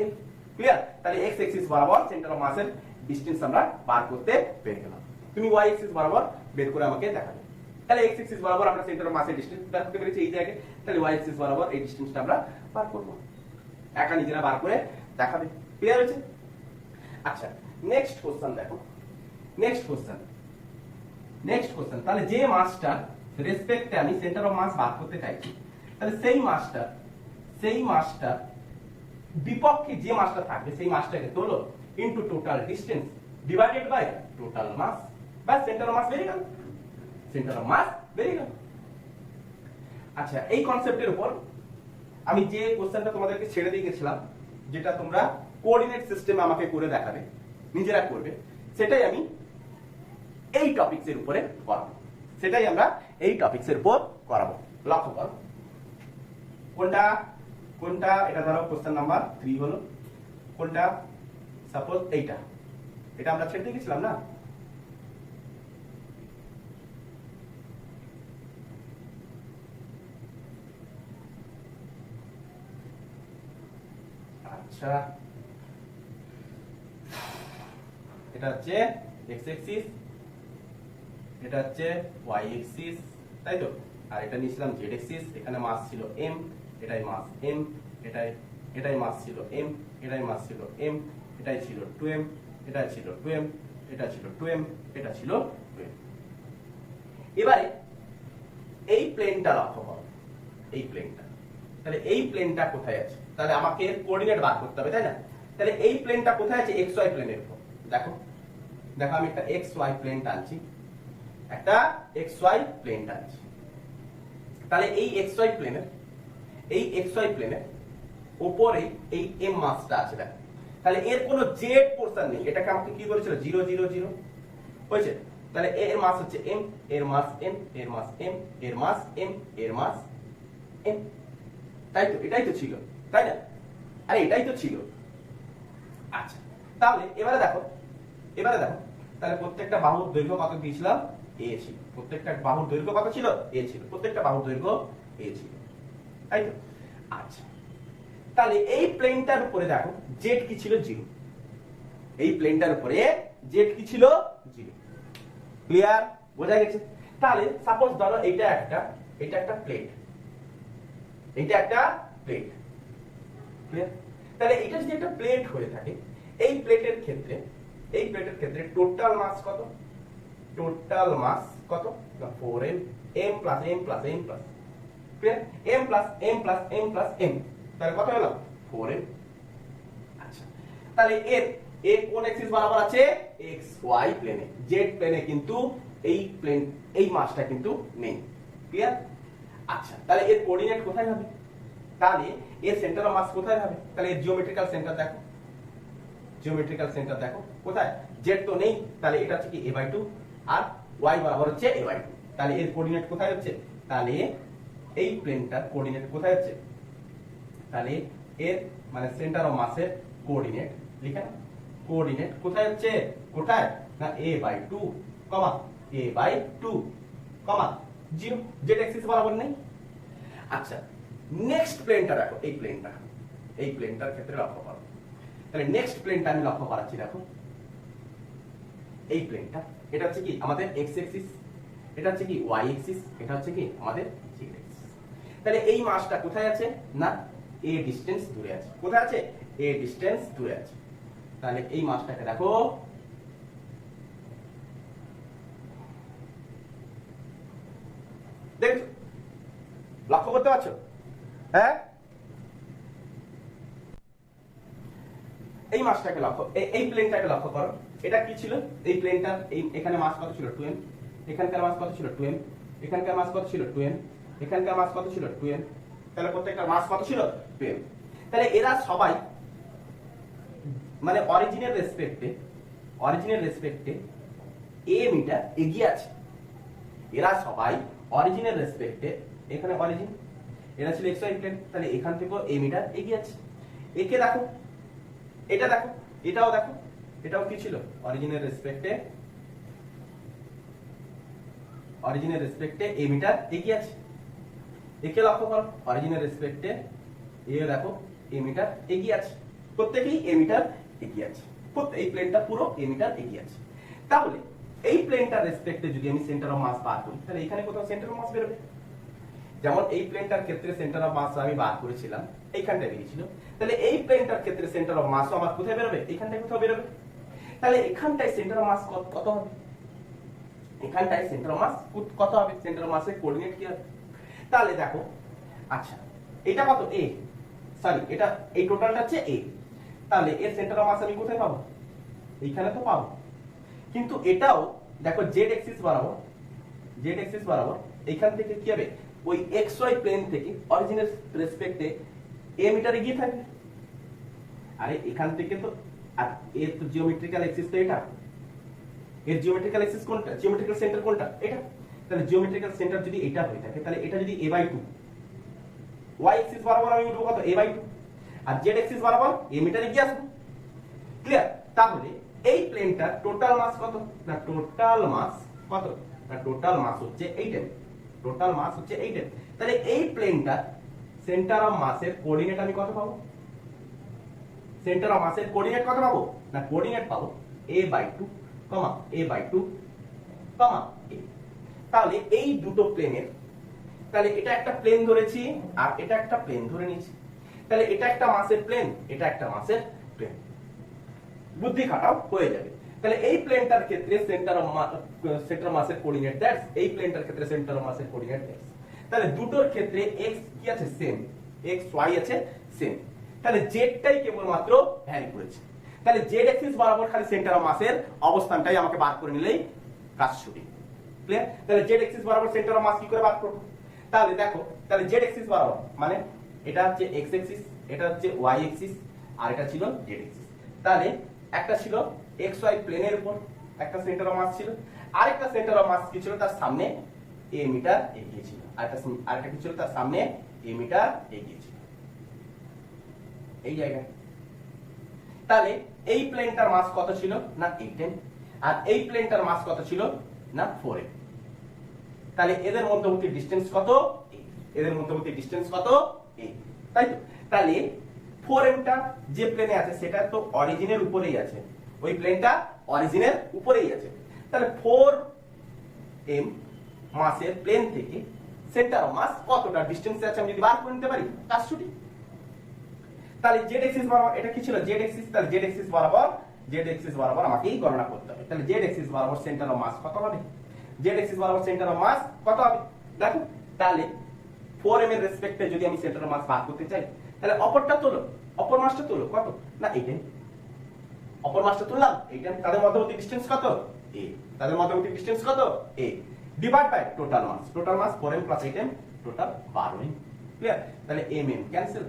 l। ক্লিয়ার? তাহলে x অ্যাক্সিস বরাবর সেন্টার অফ মাসের ডিসটেন্স আমরা বার করতে পেরে গেলাম। তুমি y অ্যাক্সিস বরাবর বের করে আমাকে দেখাবে। তাহলে x অ্যাক্সিস বরাবর আমরা সেন্টার অফ মাসের ডিসটেন্স বার করতে পেরেছি এই জায়গায়। তাহলে y অ্যাক্সিস বরাবর এই ডিসটেন্সটা আমরা বার করব, একা নিজেরা বার করে দেখাবে। ক্লিয়ার হয়েছে? আচ্ছা, নেক্সট কোশ্চেন দেখো। নেক্সট কোশ্চেন, তাহলে যে মাসটা রেসপেক্টে আমি সেন্টার অফ মাস বার করতে চাইছি, তাহলে সেই মাসটা বিপক্ষে যে মাসটা থাকবে সেই মাসটাকে তোলো into total distance divided by total mass. বাস সেন্টার অফ মাস বেরিয়ে গেল। আচ্ছা, এই কনসেপ্টের উপর আমি যে কোশ্চেনটা তোমাদেরকে ছেড়ে দিয়ে গেছিলাম, যেটা তোমরা কোঅর্ডিনেট সিস্টেমে আমাকে করে দেখাবে, নিজেরা করবে, সেটাই আমি এই টপিকসের উপরে করাবো। লক্ষ্য করো কোনটা এটা ধরো কোশ্চেন নাম্বার 3 হলো, কোনটা সাপোজ এটা আমরা ছেড়ে দিয়ে গেছিলাম না। আচ্ছা, এটা হচ্ছে x অ্যাক্সিস, এটা হচ্ছে y অ্যাক্সিস, তাই তো? আর এটা নিয়েছিলাম z অ্যাক্সিস। এখানে মাস ছিল m, এটাই মাস m, এটাই এটাই মাস ছিল m, এটাই মাস ছিল m, এটাই ছিল 2m, এটা ছিল 2m, এটা ছিল 2m, এটা ছিল 2m। এবারে এই প্লেনটা লক্ষ্য করো, এই প্লেনটা, তাহলে এই প্লেনটা কোথায় আছে? তাহলে আমাকে এর কোঅর্ডিনেট বার করতে হবে, তাই না? তাহলে এই প্লেনটা কোথায় আছে? xy প্লেনের উপর। দেখো দেখো আমি একটা xy প্লেন টানছি, একটা xy প্লেন টানছি। তাহলে এই xy প্লেনের উপরে এই m মাসটা আছে, দেখো। তাহলে এর কোনো z পোরশন নেই, এটাকে আমাকে কি বলেছিল? 0 0 0 হয়েছে। তাহলে এর মাস হচ্ছে m, এর মাস m, এর মাস m, এর মাস m, এর মাস m। তাই তো, এটাই তো ছিল, তাই না? আরে এটাই তো ছিল। আচ্ছা, তাহলে এবারে দেখো তাহলে প্রত্যেকটা বাহুর দৈর্ঘ্য কত দিয়েছিলাম? a ছিল। প্রত্যেকটা বাহুর দৈর্ঘ্য কত ছিল? a ছিল। প্রত্যেকটা বাহুর দৈর্ঘ্য a ছিল, তাই তো? আচ্ছা, তাহলে এই প্লেনটার উপরে দেখো z কি ছিল? 0। এই প্লেনটার উপরে z কি ছিল? 0। ক্লিয়ার? বোঝা গেছে? তাহলে সাপোজ ধরো এটা একটা প্লেট, এটা একটা প্লেট। ক্লিয়ার? তাহলে এটা যদি একটা প্লেট হয়ে থাকে, এই প্লেটের ক্ষেত্রে টোটাল মাস কত? টোটাল মাস কত? না 4m, m plus m plus m plus, clear? m plus m plus m plus m, তাহলে কত হলো? 4m। আচ্ছা, তাহলে এর কোন অ্যাক্সিস বরাবর আছে? xy প্লেনে। z প্লেনে কিন্তু এই মাসটা কিন্তু নেই। ক্লিয়ার? আচ্ছা, তাহলে এর কোঅর্ডিনেট কোথায় হবে? তাহলে এর সেন্টার অফ মাস কোথায় হবে? তাহলে এর জিওমেট্রিক্যাল সেন্টার দেখো কোথায়? z তো নেই, তাহলে এটা হচ্ছে কি a/2 আর y বরাবর হচ্ছে a/2। তাহলে এর কোঅর্ডিনেট কোথায় হচ্ছে? তাহলে এই প্লেনটার কোঅর্ডিনেট কোথায় হচ্ছে? তাহলে এর মানে সেন্টার অফ মাসের কোঅর্ডিনেট লিখে নাও। কোঅর্ডিনেট কোথায় হচ্ছে? কোথায়? না a/2, a/2, 0। z অ্যাক্সিস বরাবর নেই। আচ্ছা, নেক্সট প্লেনটা দেখো, এই প্লেনটার ক্ষেত্রে লক্ষ্য করো। তাহলে নেক্সট প্লেনটা আমি লক্ষ্য করাচ্ছি, দেখো এই প্লেনটা, এটা হচ্ছে কি আমাদের x অ্যাক্সিস, এটা হচ্ছে কি y অ্যাক্সিস, এটা হচ্ছে কি আমাদের z অ্যাক্সিস। তাহলে এই মাসটা কোথায় আছে? না a ডিসটেন্স দূরে আছে। কোথায় আছে? a ডিসটেন্স দূরে আছে। তাহলে এই মাসটাকে দেখো, দেখছো? লক্ষ্য করতে পারছো? হ্যাঁ, এই মাসটাকে এই প্লেনটাকে লক্ষ্য করো। এটা কি ছিল? এই প্লেনটার এখানে মাস কত ছিল? 2m, এখানকার মাস কত ছিল? 2m, এখানকার মাস কত ছিল? 2m, এখানকার মাস কত ছিল? 2m। তাহলে প্রত্যেকটা মাস কত ছিল? 2m। তাহলে এরা সবাই মানে অরিজিনের রেসপেক্টে a মিটার এগিয়ে আছে। এরা সবাই অরিজিনের রেসপেক্টে, এখানে অরিজিন, এরা ছিল xy প্লেন, তাহলে এখান থেকেও a মিটার এগিয়ে আছে। একে দেখো, এটা দেখো, এটাও দেখো, এটাও কি ছিল? অরিজিনের রেসপেক্টে a মিটার এগিয়ে আছে। একে লক্ষ্য করো, অরিজিনের রেসপেক্টে দেখো a মিটার এগিয়ে আছে। প্রত্যেকেই a মিটার এগিয়ে আছে। এই প্লেনটা পুরো a মিটার এগিয়ে আছে। তাহলে এই প্লেনটার রেসপেক্টে যদি আমি সেন্টার অফ মাস বার করি, তাহলে এখানে কোথাও সেন্টার অফ মাস বেরোবে। যেমন এই প্লেনটার ক্ষেত্রে সেন্টার অফ মাস আমি বার করেছিলাম, এইখানটায় বেরিয়েছিল। তাহলে এই প্লেনটার ক্ষেত্রে সেন্টার অফ মাসও আমার কোথায় বেরোবে? এইখানটায় কোথাও বেরোবে। তাহলে এখানটায় সেন্টার অফ মাস কত হবে? এখানটায় সেন্টার অফ মাস কত হবে? সেন্টার অফ মাসের কোঅর্ডিনেট কি হবে? তাহলে দেখো, আচ্ছা এটা কত? a, সরি এটা এই টোটালটা হচ্ছে a। তাহলে এর সেন্টার অফ মাস আমি কোথায় পাবো? এইখানে তো পাবো। কিন্তু এটাও দেখো z অ্যাক্সিস বরাবর এইখান থেকে কি হবে? ওই xy প্লেন থেকে অরিজিনের রেসপেক্টে a মিটার এগিয়ে থাকবে। আরে এখান থেকে তো, আর এর তো জিওমেট্রিক্যাল অ্যাক্সিস তো এটা, এর জিওমেট্রিক্যাল অ্যাক্সিস কোনটা? জিওমেট্রিক্যাল সেন্টার কোনটা? এটা। তাহলে জিওমেট্রিক্যাল সেন্টার যদি এটা হয়ে থাকে, তাহলে এটা যদি a/2, y অ্যাক্সিস বরাবর আমি উঠবো কত? a/2, আর z অ্যাক্সিস বরাবর a মিটার এগিয়ে আসবো। ক্লিয়ার? তাহলে এই প্লেনটার টোটাল মাস কত? না টোটাল মাস কত? না টোটাল মাস হচ্ছে 8m। টোটাল মাস হচ্ছে 8m। তাহলে এই প্লেনটার সেন্টার অফ মাসের কোঅর্ডিনেট আমি কত পাবো? সেন্টার অফ মাসের কোঅর্ডিনেট কত পাবো? না কোঅর্ডিনেট পাবো a/2, a/2, a। তাহলে এই দুটো প্লেনের, তাহলে এটা একটা প্লেন ধরেছি আর এটা একটা প্লেন ধরে নিয়েছি। তাহলে এটা একটা মাসের প্লেন, এটা একটা মাসের প্লেন, বুদ্ধি খাটাও হয়ে যাবে। তাহলে এই প্লেনটার ক্ষেত্রে সেন্টার অফ মাসের কোঅর্ডিনেট দ্যাটস, এই প্লেনটার ক্ষেত্রে সেন্টার অফ মাসের কোঅর্ডিনেট দ্যাটস। তাহলে দুটোর ক্ষেত্রে x কি আছে সেম, x y আছে সেম, তাহলে z টাই কেবলমাত্র ভ্যারি করেছে। তাহলে z অ্যাক্সিস বরাবর খালি সেন্টার অফ মাসের অবস্থানটাই আমাকে বার করে নিলেই কাজ শুরু। ক্লিয়ার? তাহলে z অ্যাক্সিস বরাবর সেন্টার অফ মাস কি করে বার করব? তাহলে দেখো, তাহলে z অ্যাক্সিস বরাবর মানে এটা হচ্ছে x অ্যাক্সিস, এটা হচ্ছে y অ্যাক্সিস, আর এটা ছিল z অ্যাক্সিস। তাহলে একটা ছিল xy প্লেনের উপর একটা সেন্টার অফ মাস ছিল, আরেকটা সেন্টার অফ মাস কি ছিল তার সামনে a মিটার এগিয়ে ছিল, আরেকটা কি ছিল তার সামনে a মিটার এগিয়ে ছিল এই জায়গায়। তাহলে এই প্লেনটার মাস কত ছিল না 8m, আর এই প্লেনটার মাস কত ছিল না 4m। তাহলে এদের মধ্যবর্তী ডিসটেন্স কত? এদের মধ্যবর্তী ডিসটেন্স কত? তাই তো? তাহলে 4m টা যে প্লেনে আছে সেটা তো অরিজিনের উপরেই আছে, ওই প্লেনটা অরিজিনের উপরেই আছে। তাহলে 4m মাসের প্লেন থেকে সেন্টার অফ মাস কতটা ডিসটেন্সে আছে আমি যদি বার করে নিতে পারি কাজ ছুটি। তাহলে z অ্যাক্সিস বরাবর এটা কি ছিল z অ্যাক্সিস, তাহলে z অ্যাক্সিস বরাবর আমাকেই গণনা করতে হবে। তাহলে z অ্যাক্সিস বরাবর সেন্টার অফ মাস কত হবে? z অ্যাক্সিস বরাবর সেন্টার অফ মাস কত হবে দেখো। তাহলে 4m এর রেসপেক্টে যদি আমি সেন্টার অফ মাস বার করতে চাই, তাহলে অপরটা তোলো, অপর মাসটা তোলো কত না 8m, অপর মাসটা তুললাম 8m, তাদের মধ্যবর্তী ডিসটেন্স কত a, তাদের মধ্যবর্তী ডিসটেন্স কত a, divide by total mass 4m plus 8m total 12m। Clear? তাহলে mm ক্যান্সেল,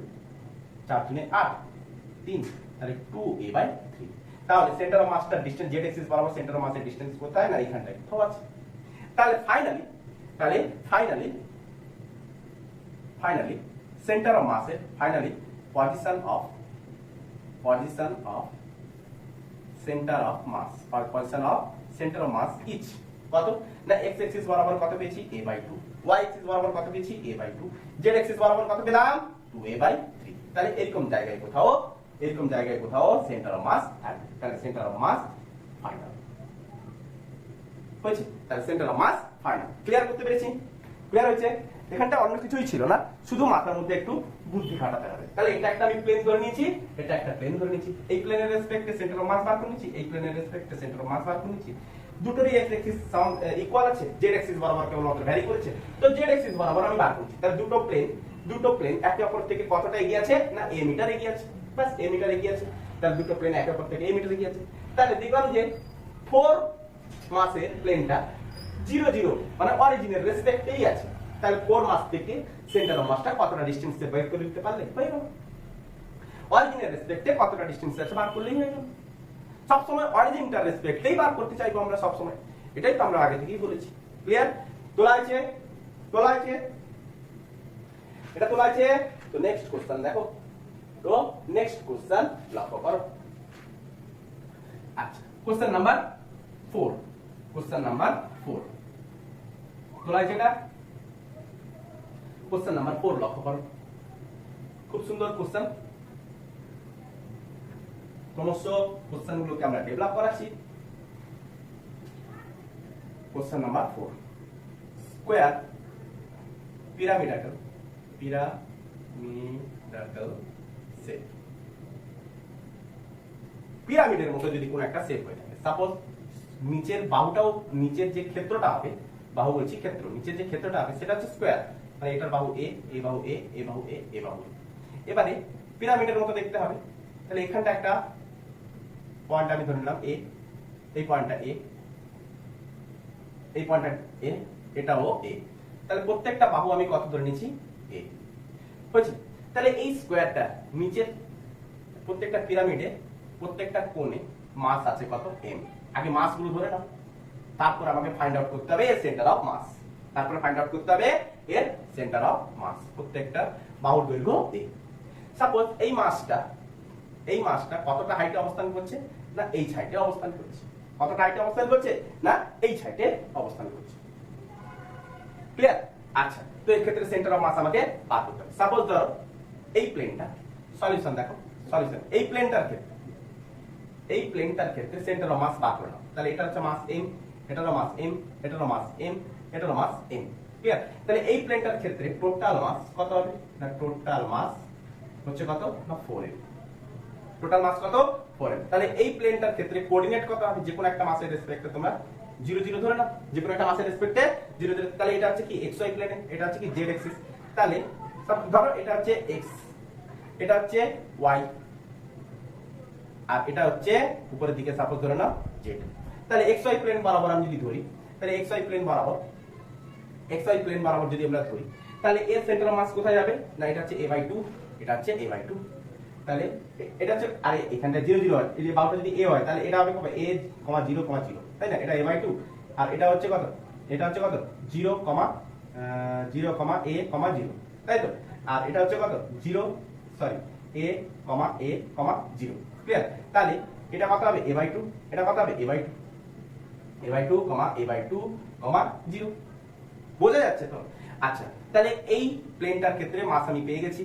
4 3 8 3, তাহলে 2a/3। তাহলে সেন্টার অফ মাসটার ডিসটেন্স z অ্যাক্সিস বরাবর সেন্টার অফ মাসের ডিসটেন্স কোথায় না এইখানটায় কোথাও আছে। তাহলে ফাইনালি সেন্টার অফ মাসের position of centre of mass each কত না x অ্যাক্সিস বরাবর কত পেয়েছি a/2, y অ্যাক্সিস বরাবর কত পেয়েছি a/2, z অ্যাক্সিস বরাবর কত পেলাম 2a/3। তাহলে এরকম জায়গায় কোথাও সেন্টার অফ মাস থাকবে। তাহলে সেন্টার অফ মাস ফাইনাল হয়েছে। তাহলে centre of mass final. Clear করতে পেরেছি? ক্লিয়ার হয়েছে? এখানটা অন্য কিছুই ছিল না, শুধু মাথার মধ্যে একটু বুদ্ধি খাটাতে হবে। তাহলে এটা একটা আমি প্লেন ধরে নিয়েছি, এটা একটা প্লেন ধরে নিয়েছি, এই প্লেনের রেসপেক্টে সেন্টার অফ মাস বার করে নিয়েছি, এই প্লেনের রেসপেক্টে সেন্টার অফ মাস বার করে নিয়েছি। দুটোরই x অ্যাক্সিস ইকুয়াল আছে, z অ্যাক্সিস বরাবর কেবলমাত্র ভ্যারি করেছে, তো z অ্যাক্সিস বরাবর আমি বার করছি। তাহলে দুটো প্লেন একে অপর থেকে কতটা এগিয়ে আছে না a মিটার এগিয়ে আছে, বাস a মিটার এগিয়ে আছে। তাহলে দুটো প্লেন একে অপর থেকে a মিটার এগিয়ে আছে। তাহলে দেখলাম যে 4 মাসের প্লেনটা 0 0 মানে অরিজিনের রেসপেক্টেই আছে। তাহলে 4 মাস থেকে সেন্টার অফ মাসটা কতটা ডিসটেন্সে বের করে দিতে পারলে হয়ে গেল। অরিজিনের রেসপেক্টে কতটা ডিসটেন্সে আছে বার করলেই হয়ে গেল। সব সময় অরিজিনটার রেসপেক্টেই বার করতে চাইবো আমরা সব সময়, এটাই তো আমরা আগে থেকেই বলেছি। ক্লিয়ার? তোলা আছে এটা তোলা আছে। তো নেক্সট কোশ্চেন দেখো, তো নেক্সট কোশ্চেন লক্ষ্য করো। আচ্ছা, কোশ্চেন নাম্বার 4 তোলা আছে এটা, কোশ্চেন নাম্বার 4 লক্ষ্য করো। খুব সুন্দর কোশ্চেন, ক্রমশ কোশ্চেন গুলোকে আমরা ডেভেলপ করাচ্ছি। Question number 4, square pyramidal shape. পিরামিডের মতো যদি কোনো একটা শেপ হয়ে থাকে, সাপোজ নিচের বাহুটাও, নিচের যে ক্ষেত্রটা হবে, বাহু বলছি ক্ষেত্র, নিচের যে ক্ষেত্রটা হবে সেটা হচ্ছে স্কয়ার, মানে এটার বাহু a, এই বাহু a, এই বাহু a, এই বাহু a। এবারে পিরামিডের মতো দেখতে হবে। তাহলে এখানটা একটা পয়েন্ট আমি ধরে নিলাম a, এই পয়েন্টটা a, এই পয়েন্টটা a, এটাও a। তাহলে প্রত্যেকটা বাহু আমি কত ধরে নিয়েছি a হয়েছে। তাহলে এই স্কয়ারটা নিচের প্রত্যেকটা পিরামিডে প্রত্যেকটা কোণে মাস আছে কত m। আগে মাস গুলো ধরে নাও, তারপর আমাকে ফাইন্ড আউট করতে হবে এর সেন্টার অফ মাস, প্রত্যেকটা বাহুর দৈর্ঘ্য a। সাপোজ এই মাসটা কতটা হাইটে অবস্থান করছে না এই সাইডে অবস্থান করছে, কতটা হাইটে অবস্থান করছে না এই সাইডে অবস্থান করছে। ক্লিয়ার? আচ্ছা, তো এই ক্ষেত্রে সেন্টার অফ মাস আমাকে বার করতে হবে। সাপোজ ধরো এই প্লেনটা, সলিউশন দেখো, সলিউশন এই প্লেনটার ক্ষেত্রে সেন্টার অফ মাস বার করে নাও। তাহলে এটা হচ্ছে মাস m, এটারও মাস m, এটারও মাস m, এটারও মাস m। ক্লিয়ার? তাহলে এই প্লেনটার ক্ষেত্রে টোটাল মাস কত হবে না টোটাল মাস হচ্ছে কত না 4m। টোটাল মাস কত 4m। তাহলে এই প্লেনটার ক্ষেত্রে কোঅর্ডিনেট কত হবে, যে কোনো একটা মাসের রেসপেক্টে তোমরা 0 0 ধরে নাও, যে কোনো একটা মাসের রেসপেক্টে 0 0। তাহলে এটা হচ্ছে কি xy প্লেনে, এটা হচ্ছে কি z অ্যাক্সিস। তাহলে ধরো এটা হচ্ছে x, এটা হচ্ছে y, আর এটা হচ্ছে উপরের দিকে সাপোজ ধরে নাও z। তাহলে xy প্লেন বরাবর আমি যদি ধরি, তাহলে xy প্লেন বরাবর যদি আমরা ধরি, তাহলে এর সেন্টার মাস কোথায় যাবে না, এটা হচ্ছে a/2, এটা হচ্ছে a/2। তাহলে এটা হচ্ছে, আরে এখানটা 0 0 হয়, এই যে বাহুটা যদি a হয় তাহলে এটা হবে কত a, 0, 0, তাই না, এটা a/2। আর এটা হচ্ছে কত, এটা হচ্ছে কত 0, 0, a, 0, তাই তো। আর এটা হচ্ছে কত 0, সরি a, a, 0, ক্লিয়ার। তাহলে এটা কত হবে a/2, এটা কত হবে a/2, a/2, 0, বোঝা যাচ্ছে তো। আচ্ছা, তাহলে এই প্লেনটার ক্ষেত্রে মাস আমি পেয়ে গেছি।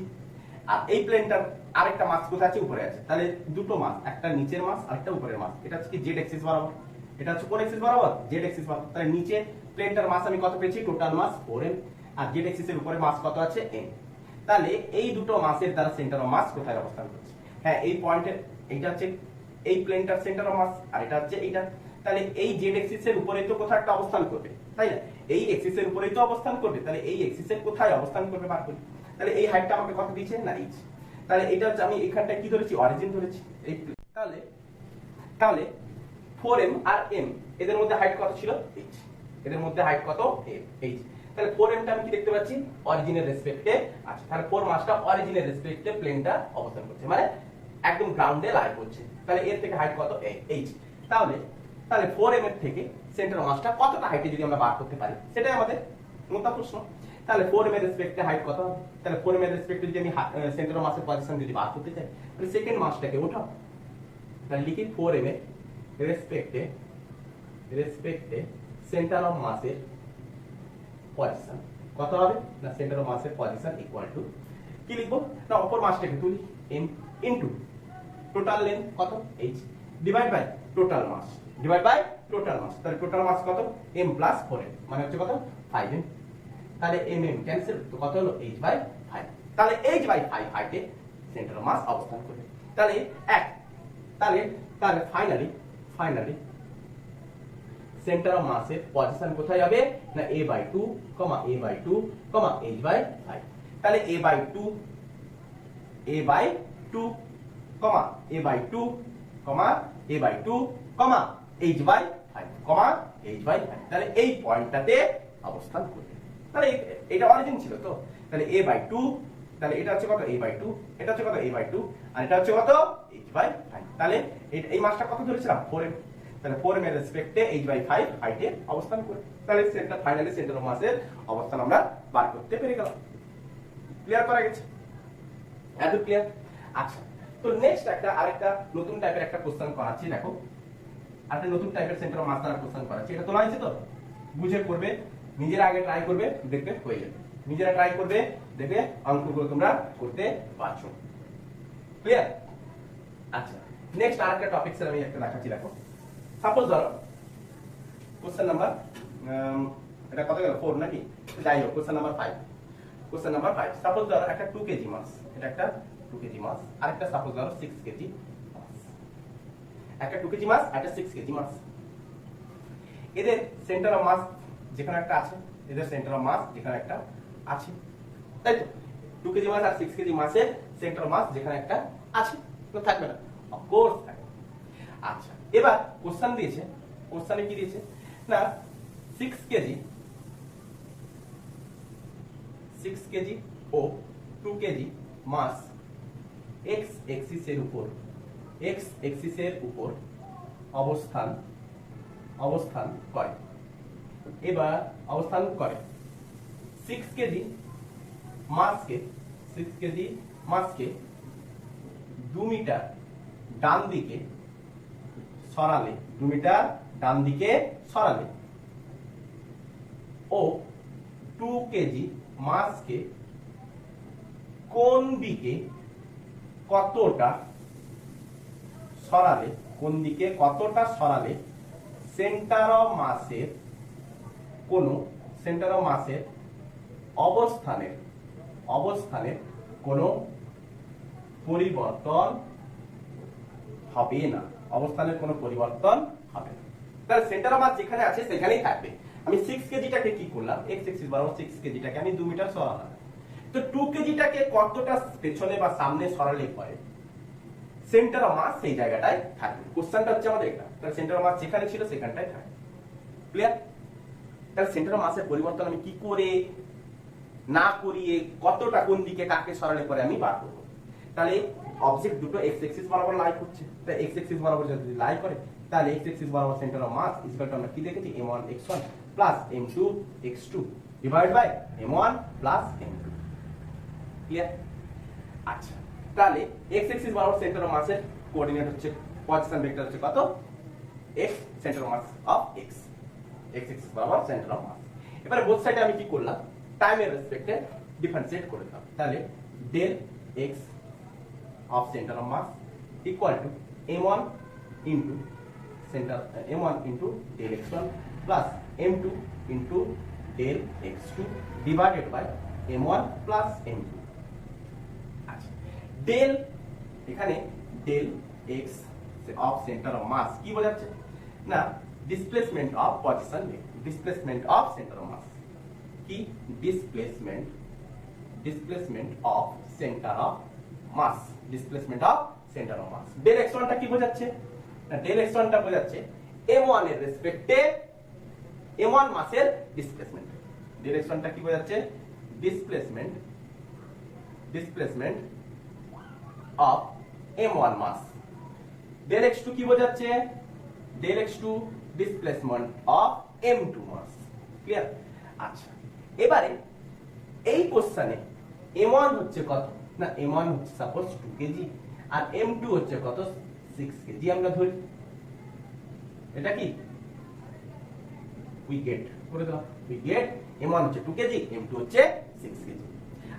আর এই প্লেনটার আরেকটা মাস কোথায় আছে, উপরে আছে। তাহলে দুটো মাস, একটা নিচের মাস আর একটা উপরের মাস। এটা হচ্ছে কি জেড অ্যাক্সিস বরাবর, এটা হচ্ছে কোন অ্যাক্সিস বরাবর, জেড অ্যাক্সিস বরাবর। তাহলে নিচে প্লেনটার মাস আমি কত পেয়েছি, টোটাল মাস 4m, আর জেড অ্যাক্সিসের উপরে মাস কত আছে m। তাহলে এই দুটো মাসের দ্বারা সেন্টার অফ মাস কোথায় অবস্থান করছে, হ্যাঁ এই পয়েন্টের, এইটা হচ্ছে এই প্লেনটার সেন্টার অফ মাস, আর এটা হচ্ছে এইটা। তাহলে এই জেড অ্যাক্সিসের উপরে তো কোথাও একটা অবস্থান করবে, তাই না, এই অ্যাক্সিসের উপরেই তো অবস্থান করবে। তাহলে এই অ্যাক্সিসের কোথায় অবস্থান করবে বার করি। তাহলে এই হাইটটা আমাকে কত দিয়েছে না h। তাহলে এটা হচ্ছে আমি এখানটা কি ধরেছি, অরিজিন ধরেছি এই। তাহলে তাহলে 4m আর m এদের মধ্যে হাইট কত ছিল h, এদের মধ্যে হাইট কত h। তাহলে 4m টা আমি কি দেখতে পাচ্ছি, অরিজিনের রেসপেক্টে আছে। তাহলে 4 মাসটা অরিজিনের রেসপেক্টে প্লেনটা অবস্থান করছে, মানে একদম গ্রাউন্ডে লাই করছে। তাহলে এর থেকে হাইট কত h। তাহলে 4m এর থেকে সেন্টার মাসটা কতটা হাইটে যদি আমরা বার করতে পারি, সেটাই আমাদের মোটা প্রশ্ন। তাহলে 4m এর রেসপেক্টে হাইট কত হবে, তাহলে 4m এর রেসপেক্টে যদি আমি সেন্টার মাসের পজিশন যদি বার করতে চাই, তাহলে সেকেন্ড মাসটাকে উঠাও। তাহলে লিখি 4m এর রেসপেক্টে সেন্টার অফ মাসের পজিশন কত হবে না, সেন্টার অফ মাসের পজিশন ইকুয়াল টু কি লিখবো না, অপর মাসটাকে তুলি m ইনটু টোটাল লেন্থ কত h divide by total mass, তাহলে টোটাল মাস কত m প্লাস 4m, মানে হচ্ছে কত 5m। তাহলে mm ক্যান্সেল, তো কত হলো h/5। তাহলে h/5 হাইটে সেন্টার অফ মাস অবস্থান করবে। তাহলে তাহলে ফাইনালি সেন্টার অফ মাসের পজিশন কোথায় যাবে না a/2, h/5। তাহলে a/2, h/5, তাহলে এই পয়েন্টটাতে অবস্থান করবে। তাহলে এটা অরিজিন ছিল তো। তাহলে a/2, তাহলে এটা হচ্ছে কত a/2, এটা হচ্ছে কত a/2, আর এটা হচ্ছে কত h/5। তাহলে এই মাসটা কত ধরেছিলাম 4m, তাহলে 4m এর রেসপেক্টে h/5 হাইটে অবস্থান করে। তাহলে ফাইনালি সেন্টার অফ মাসের অবস্থান আমরা বার করতে পেরে গেলাম। ক্লিয়ার করা গেছে, এত ক্লিয়ার। আচ্ছা, তো নেক্সট আরেকটা নতুন টাইপের একটা কোশ্চেন করাচ্ছি। দেখো, একটা নতুন টাইপের সেন্টার অফ মাস দ্বারা কোশ্চেন করাচ্ছি। এটা তোলা হয়েছে তো, বুঝে করবে, নিজেরা আগে ট্রাই করবে, দেখবে হয়ে যাবে। নিজেরা ট্রাই করবে, দেখবে অঙ্কগুলো তোমরা করতে পারছো। ক্লিয়ার। আচ্ছা, নেক্সট আরেকটা টপিকস আমি একটা দেখাচ্ছি। দেখো, সাপোজ ধরো কোশ্চেন নাম্বার এটা কত গেল 4 নাকি, যাই হোক কোশ্চেন নাম্বার 5। সাপোজ ধরো একটা 2 কেজি মাছ, এটা একটা 2 কেজি মাছ, আরেকটা সাপোজ ধরো 6 কেজি মাছ। একটা 2 কেজি মাছ, একটা 6 কেজি মাছ। এদের সেন্টার অফ মাস যেখানে একটা আছে, তাই তো। 2 কেজি মাছ আর 6 কেজি মাছের সেন্টার অফ মাস যেখানে একটা আছে, তো থাকবে না, অফকোর্স থাকবে। আচ্ছা, এবার কোশ্চেন দিয়েছে, কোশ্চেনে কি দিয়েছে না 6 কেজি ও 2 কেজি মাস x এক্সিসের উপর অবস্থান করে। এবার অবস্থান করে 6 কেজি মাসকে 2 মিটার ডান দিকে সরালে ও 2 কেজি মাসকে কোন দিকে কতটা সরালে সেন্টার অফ মাসের অবস্থানের কোনো পরিবর্তন হবে না, অবস্থানের কোনো পরিবর্তন হবে না। তাহলে সেন্টার অফ মাস যেখানে আছে সেখানেই থাকবে। আমি 6 কেজিটাকে কি করলাম, x এক্সিস বরাবর 6 কেজিটাকে আমি 2 মিটার সরালাম। তো 2 কেজিটাকে কতটা পেছনে বা সামনে সরালে পরে সেন্টার অফ মাস সেই জায়গাটায় থাকবে। কোশ্চেনটা হচ্ছে আমাদের এটা। তাহলে সেন্টার অফ মাস যেখানে ছিল সেখানটায় থাকবে। ক্লিয়ার? তাহলে সেন্টার অফ মাসের পরিবর্তন আমি কি করে না করিয়ে কতটা কোন দিকে কাকে সরালে পরে আমি বার করব। তাহলে অবজেক্ট দুটো x এক্সিস বরাবর লাই করছে। তাই x এক্সিস বরাবর যদি লাই করে তাহলে x এক্সিস বরাবর centre of mass equal to আমরা কি দেখেছি m1 x1 plus m2 x2 divide by m1 plus m2। Clear? আচ্ছা, তাহলে x এক্সিস বরাবর সেন্টার অফ মাসের কোঅর্ডিনেট হচ্ছে পজিশন ভেক্টর হচ্ছে কত x, centre of mass of x, x axis বরাবর সেন্টার অফ মাস। এবারে বোথ সাইডে আমি কি করলাম, টাইমের রেসপেক্টে ডিফারেন্সিয়েট করে দিলাম। তাহলে del x of center of mass equal to m1 into center m1 into del x1 plus m2 into del x2 divided by m1 plus m2। আচ্ছা, del এখানে del x of center of mass কি বোঝাচ্ছে না, displacement of position, displacement of centre of mass কি, displacement of centre of mass, displacement of centre of mass. Del x1 টা কি বোঝাচ্ছে না, ডেল x1 টা বোঝাচ্ছে m1 এর রেসপেক্টে m1 মাসের ডিসপ্লেসমেন্ট। ডেল x1 টা কি বোঝাচ্ছে displacement of m1 mass. Del x2 কি বোঝাচ্ছে, del x2 displacement of m2 mass. Clear? আচ্ছা, এবারে এই কোশ্চেনে m1 হচ্ছে কত না, m1 হচ্ছে সাপোজ 2 কেজি আর m2 হচ্ছে কত 6 কেজি আমরা ধরি। এটা কি উই গেট করে দাও, উই গেট m1 হচ্ছে 2 কেজি, m2 হচ্ছে 6 কেজি।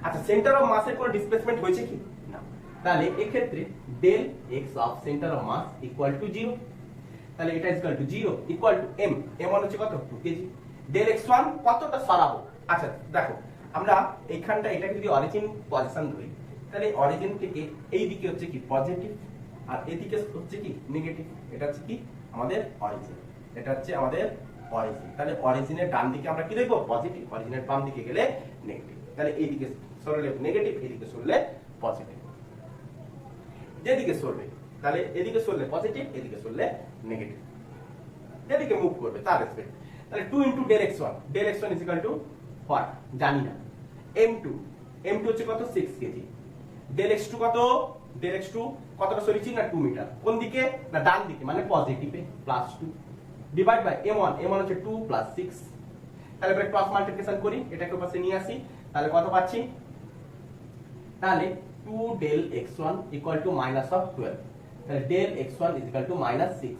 আচ্ছা, সেন্টার অফ মাসের কোনো ডিসপ্লেসমেন্ট হয়েছে কি না, তাহলে এই ক্ষেত্রে del x of centre of mass equal to 0। তাহলে এটা equal to 0 equal to m1 হচ্ছে কত 2 কেজি, ডেল x1 কতটা সরাবো। আচ্ছা দেখো, আমরা এইখানটা এটাকে যদি অরিজিন পজিশন ধরি তাহলে অরিজিন থেকে এই দিকে হচ্ছে কি পজিটিভ আর এদিকে হচ্ছে কি নেগেটিভ। এটা হচ্ছে কি আমাদের অরিজিন, এটা হচ্ছে আমাদের অরিজিন। তাহলে অরিজিনের ডান দিকে আমরা কি দেখবো পজিটিভ, অরিজিনের বাম দিকে গেলে নেগেটিভ। তাহলে এইদিকে সরলে নেগেটিভ, এদিকে সরলে পজিটিভ। যেদিকে সরবে তাহলে এদিকে সরলে পজিটিভ, এদিকে সরলে নেগেটিভ। যেদিকে মুভ করবে তার রেসপেক্ট। তাহলে 2 ইনটু del x1, del x1 is equal to what জানি না, m2 হচ্ছে কত 6 কেজি, ডেল x2 কত, ডেল x2 কতটা সরিয়েছি না 2 মিটার, কোন দিকে না ডান দিকে মানে পজিটিভে প্লাস 2 ডিভাইড বাই m1 হচ্ছে 2 প্লাস 6। তাহলে এবারে ক্রস মাল্টিপ্লিকেশন করি, এটাকে পাশে নিয়ে আসি, তাহলে কত পাচ্ছি, তাহলে 2 del x1 equal to minus of 12। তাহলে del x1 is equal to minus 6।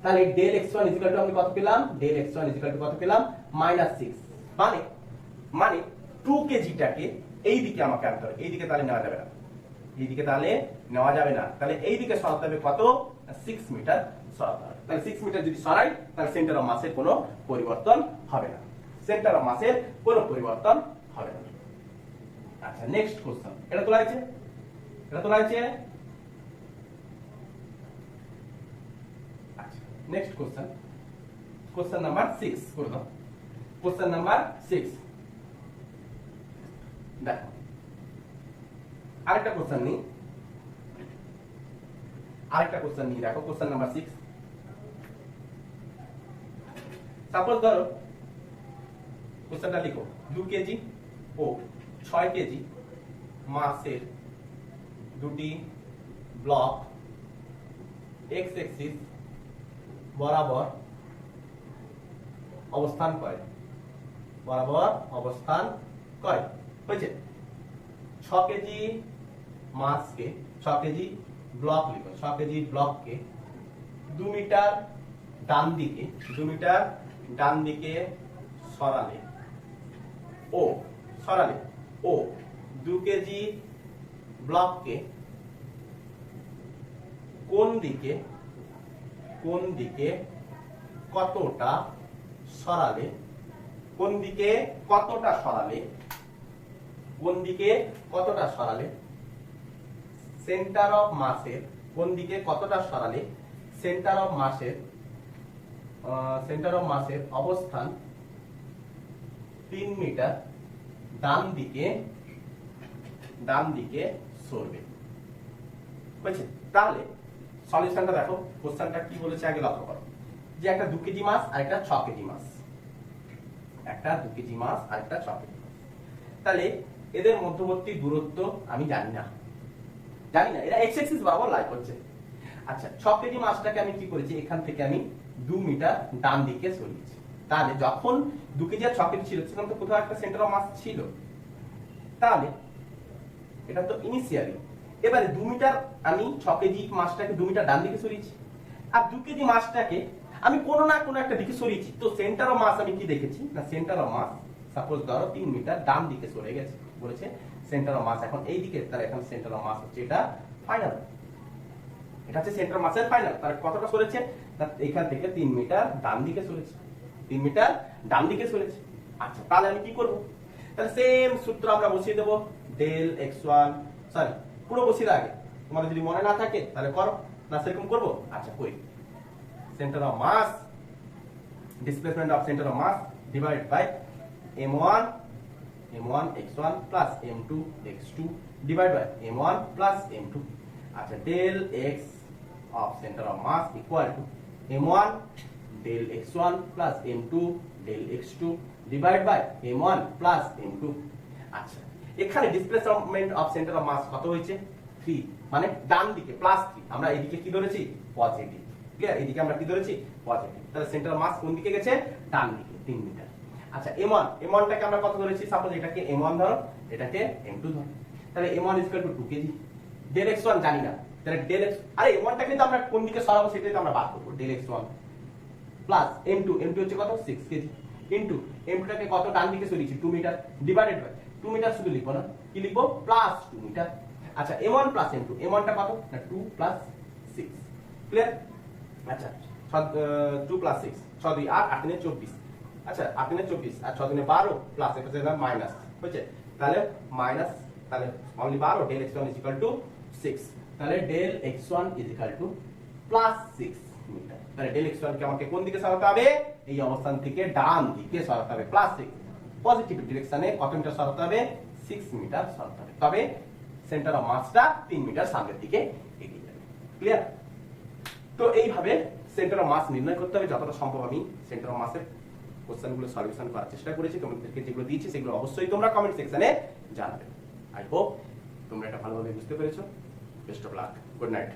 তাহলে del x1 is equal to আমি কত পেলাম, del x1 is equal to কত পেলাম মাইনাস 6। মানে 2 কেজিটাকে এই দিকে আমাকে আনতে হবে, এই দিকে তাহলে নেওয়া যাবে না, এই দিকে তাহলে নেওয়া যাবে না। তাহলে এই দিকে সরাতে হবে কত 6 মিটার সরাতে হবে। তাহলে 6 মিটার যদি সরাই তাহলে সেন্টার অফ মাসের কোনো পরিবর্তন হবে না, সেন্টার অফ মাসের কোনো পরিবর্তন হবে না। আচ্ছা, নেক্সট কোশ্চেন, এটা তোলা আছে, আচ্ছা নেক্সট কোশ্চেন নাম্বার 6 করে দাও। কোশ্চেন নাম্বার 6 দেখো, আরেকটা কোশ্চেন নিই দেখো। কোশ্চেন নাম্বার 6, সাপোজ ধরো কোশ্চেনটা লিখো, 2 কেজি ও 6 কেজি মাসের দুটি ব্লক x এক্সিস বরাবর অবস্থান করে, হয়েছে 6 কেজি মাসকে, 6 কেজি ব্লক লিখো, 6 কেজি ব্লককে 2 মিটার ডান দিকে সরালে ও 2 কেজি ব্লককে কোন দিকে কতটা সরালে সেন্টার অফ মাসের কোন দিকে কতটা সরালে সেন্টার অফ মাসের অবস্থান 3 মিটার ডান দিকে সরবে। বুঝছেন? তাহলে সলিউশনটা দেখো, কোশ্চেনটা কি বলেছে আগে লক্ষ্য করো, যে একটা 2 কেজি মাছ আর একটা 6 কেজি মাছ, একটা 2 কেজি মাছ আর একটা 6 কেজি মাছ। তাহলে এদের মধ্যবর্তী দূরত্ব আমি জানি না, এরা এক্স অ্যাক্সিস বরাবর লাই করছে। আচ্ছা, 6 কেজি মাছটাকে আমি কি করেছি, এখান থেকে আমি 2 মিটার ডান দিকে সরিয়েছি। তাহলে যখন 2 কেজি আর 6 কেজি ছিল তখন তো কোথাও একটা সেন্টার অফ মাস ছিল, তাহলে এটা তো ইনিশিয়ালি। এবারে 2 মিটার আমি 6 কেজি মাছটাকে 2 মিটার ডান দিকে সরিয়েছি, আর 2 কেজি মাছটাকে আমি কোনো না কোনো একটা দিকে সরিয়েছি। তো সেন্টার অফ মাস আমি কি দেখেছি না, সেন্টার অফ মাস সাপোজ ধরো 3 মিটার ডান দিকে সরে গেছে, বলেছে সেন্টার অফ মাস এখন এই দিকে, তাহলে এখন সেন্টার অফ মাস হচ্ছে এটা ফাইনাল, এটা হচ্ছে সেন্টার অফ মাসের ফাইনাল। তাহলে কতটা সরেছে না, এখান থেকে 3 মিটার ডান দিকে সরেছে, 3 মিটার ডান দিকে সরেছে। আচ্ছা, তাহলে আমি কি করব, তাহলে সেম সূত্র আমরা বসিয়ে দেব, ডেল x1, সরি পুরো বসিয়ে আগে, তোমাদের যদি মনে না থাকে তাহলে করো না, সেরকম করব। আচ্ছা, কই centre of mass, displacement of centre of mass divide by m1 x1 plus m2 x2 divide by m1 plus m2। আচ্ছা, del x of centre of mass equal to m1 del x1 plus m2 del x2 divide by m1 plus m2। আচ্ছা, এখানে displacement of centre of mass কত হয়েছে, 3, মানে ডান দিকে plus 3, আমরা এদিকে কি ধরেছি পজিটিভ, ক্লিয়ার, এদিকে আমরা কি ধরেছি পজিটিভ। তাহলে সেন্টার অফ মাস কোন দিকে গেছে, ডান দিকে 3 মিটার। আচ্ছা, m1 টাকে আমরা কত ধরেছি, সাপোজ এটাকে m1 ধরো, এটাকে m2 ধরো, তাহলে m1 2 কেজি। ডেল x1 জানি না, তাহলে ডেল x, আরে m1 টাকে তো আমরা কোন দিকে সরাবো সেটাই তো আমরা বার করব, ডেল x1 প্লাস m2 হচ্ছে কত 6 কেজি, ইনটু m2 টাকে কত ডান দিকে সরিয়েছি 2 মিটার, ডিভাইডেড বাই 2 মিটার, শুধু লিখবো না, কি লিখবো প্লাস 2 মিটার। আচ্ছা, m1 প্লাস m2, m1 টা কত না 2 প্লাস 6, ক্লিয়ার। আচ্ছা, 2 প্লাস 6, 6 2 8, 8 3 24, আচ্ছা 8 3 24 আর 6 3 12 প্লাস এটা হচ্ছে মাইনাস, বুঝছে, তাহলে মাইনাস, তাহলে অনলি 12, ডেল x1 6, তাহলে ডেল x1 প্লাস 6 মিটার। তাহলে ডেল x1 কে আমাকে কোন দিকে সরাতে হবে, এই অবস্থান থেকে ডান দিকে সরাতে হবে, প্লাস 6, পজিটিভ ডিরেকশনে কত মিটার সরাতে হবে, 6 মিটার সরাতে হবে, তবে সেন্টার অফ মাসটা 3 মিটার সামনের দিকে এগিয়ে যাবে, ক্লিয়ার। তো এইভাবে সেন্টার অফ মাস নির্ণয় করতে হবে। যতটা সম্ভব আমি সেন্টার অফ মাসের কোশ্চেনগুলো সলিউশন করার চেষ্টা করেছি, তোমাদেরকে যেগুলো দিয়েছি সেগুলো অবশ্যই তোমরা কমেন্ট সেকশনে জানাবে। আই হোপ তোমরা এটা ভালোভাবে বুঝতে পেরেছো। Best of luck, good night.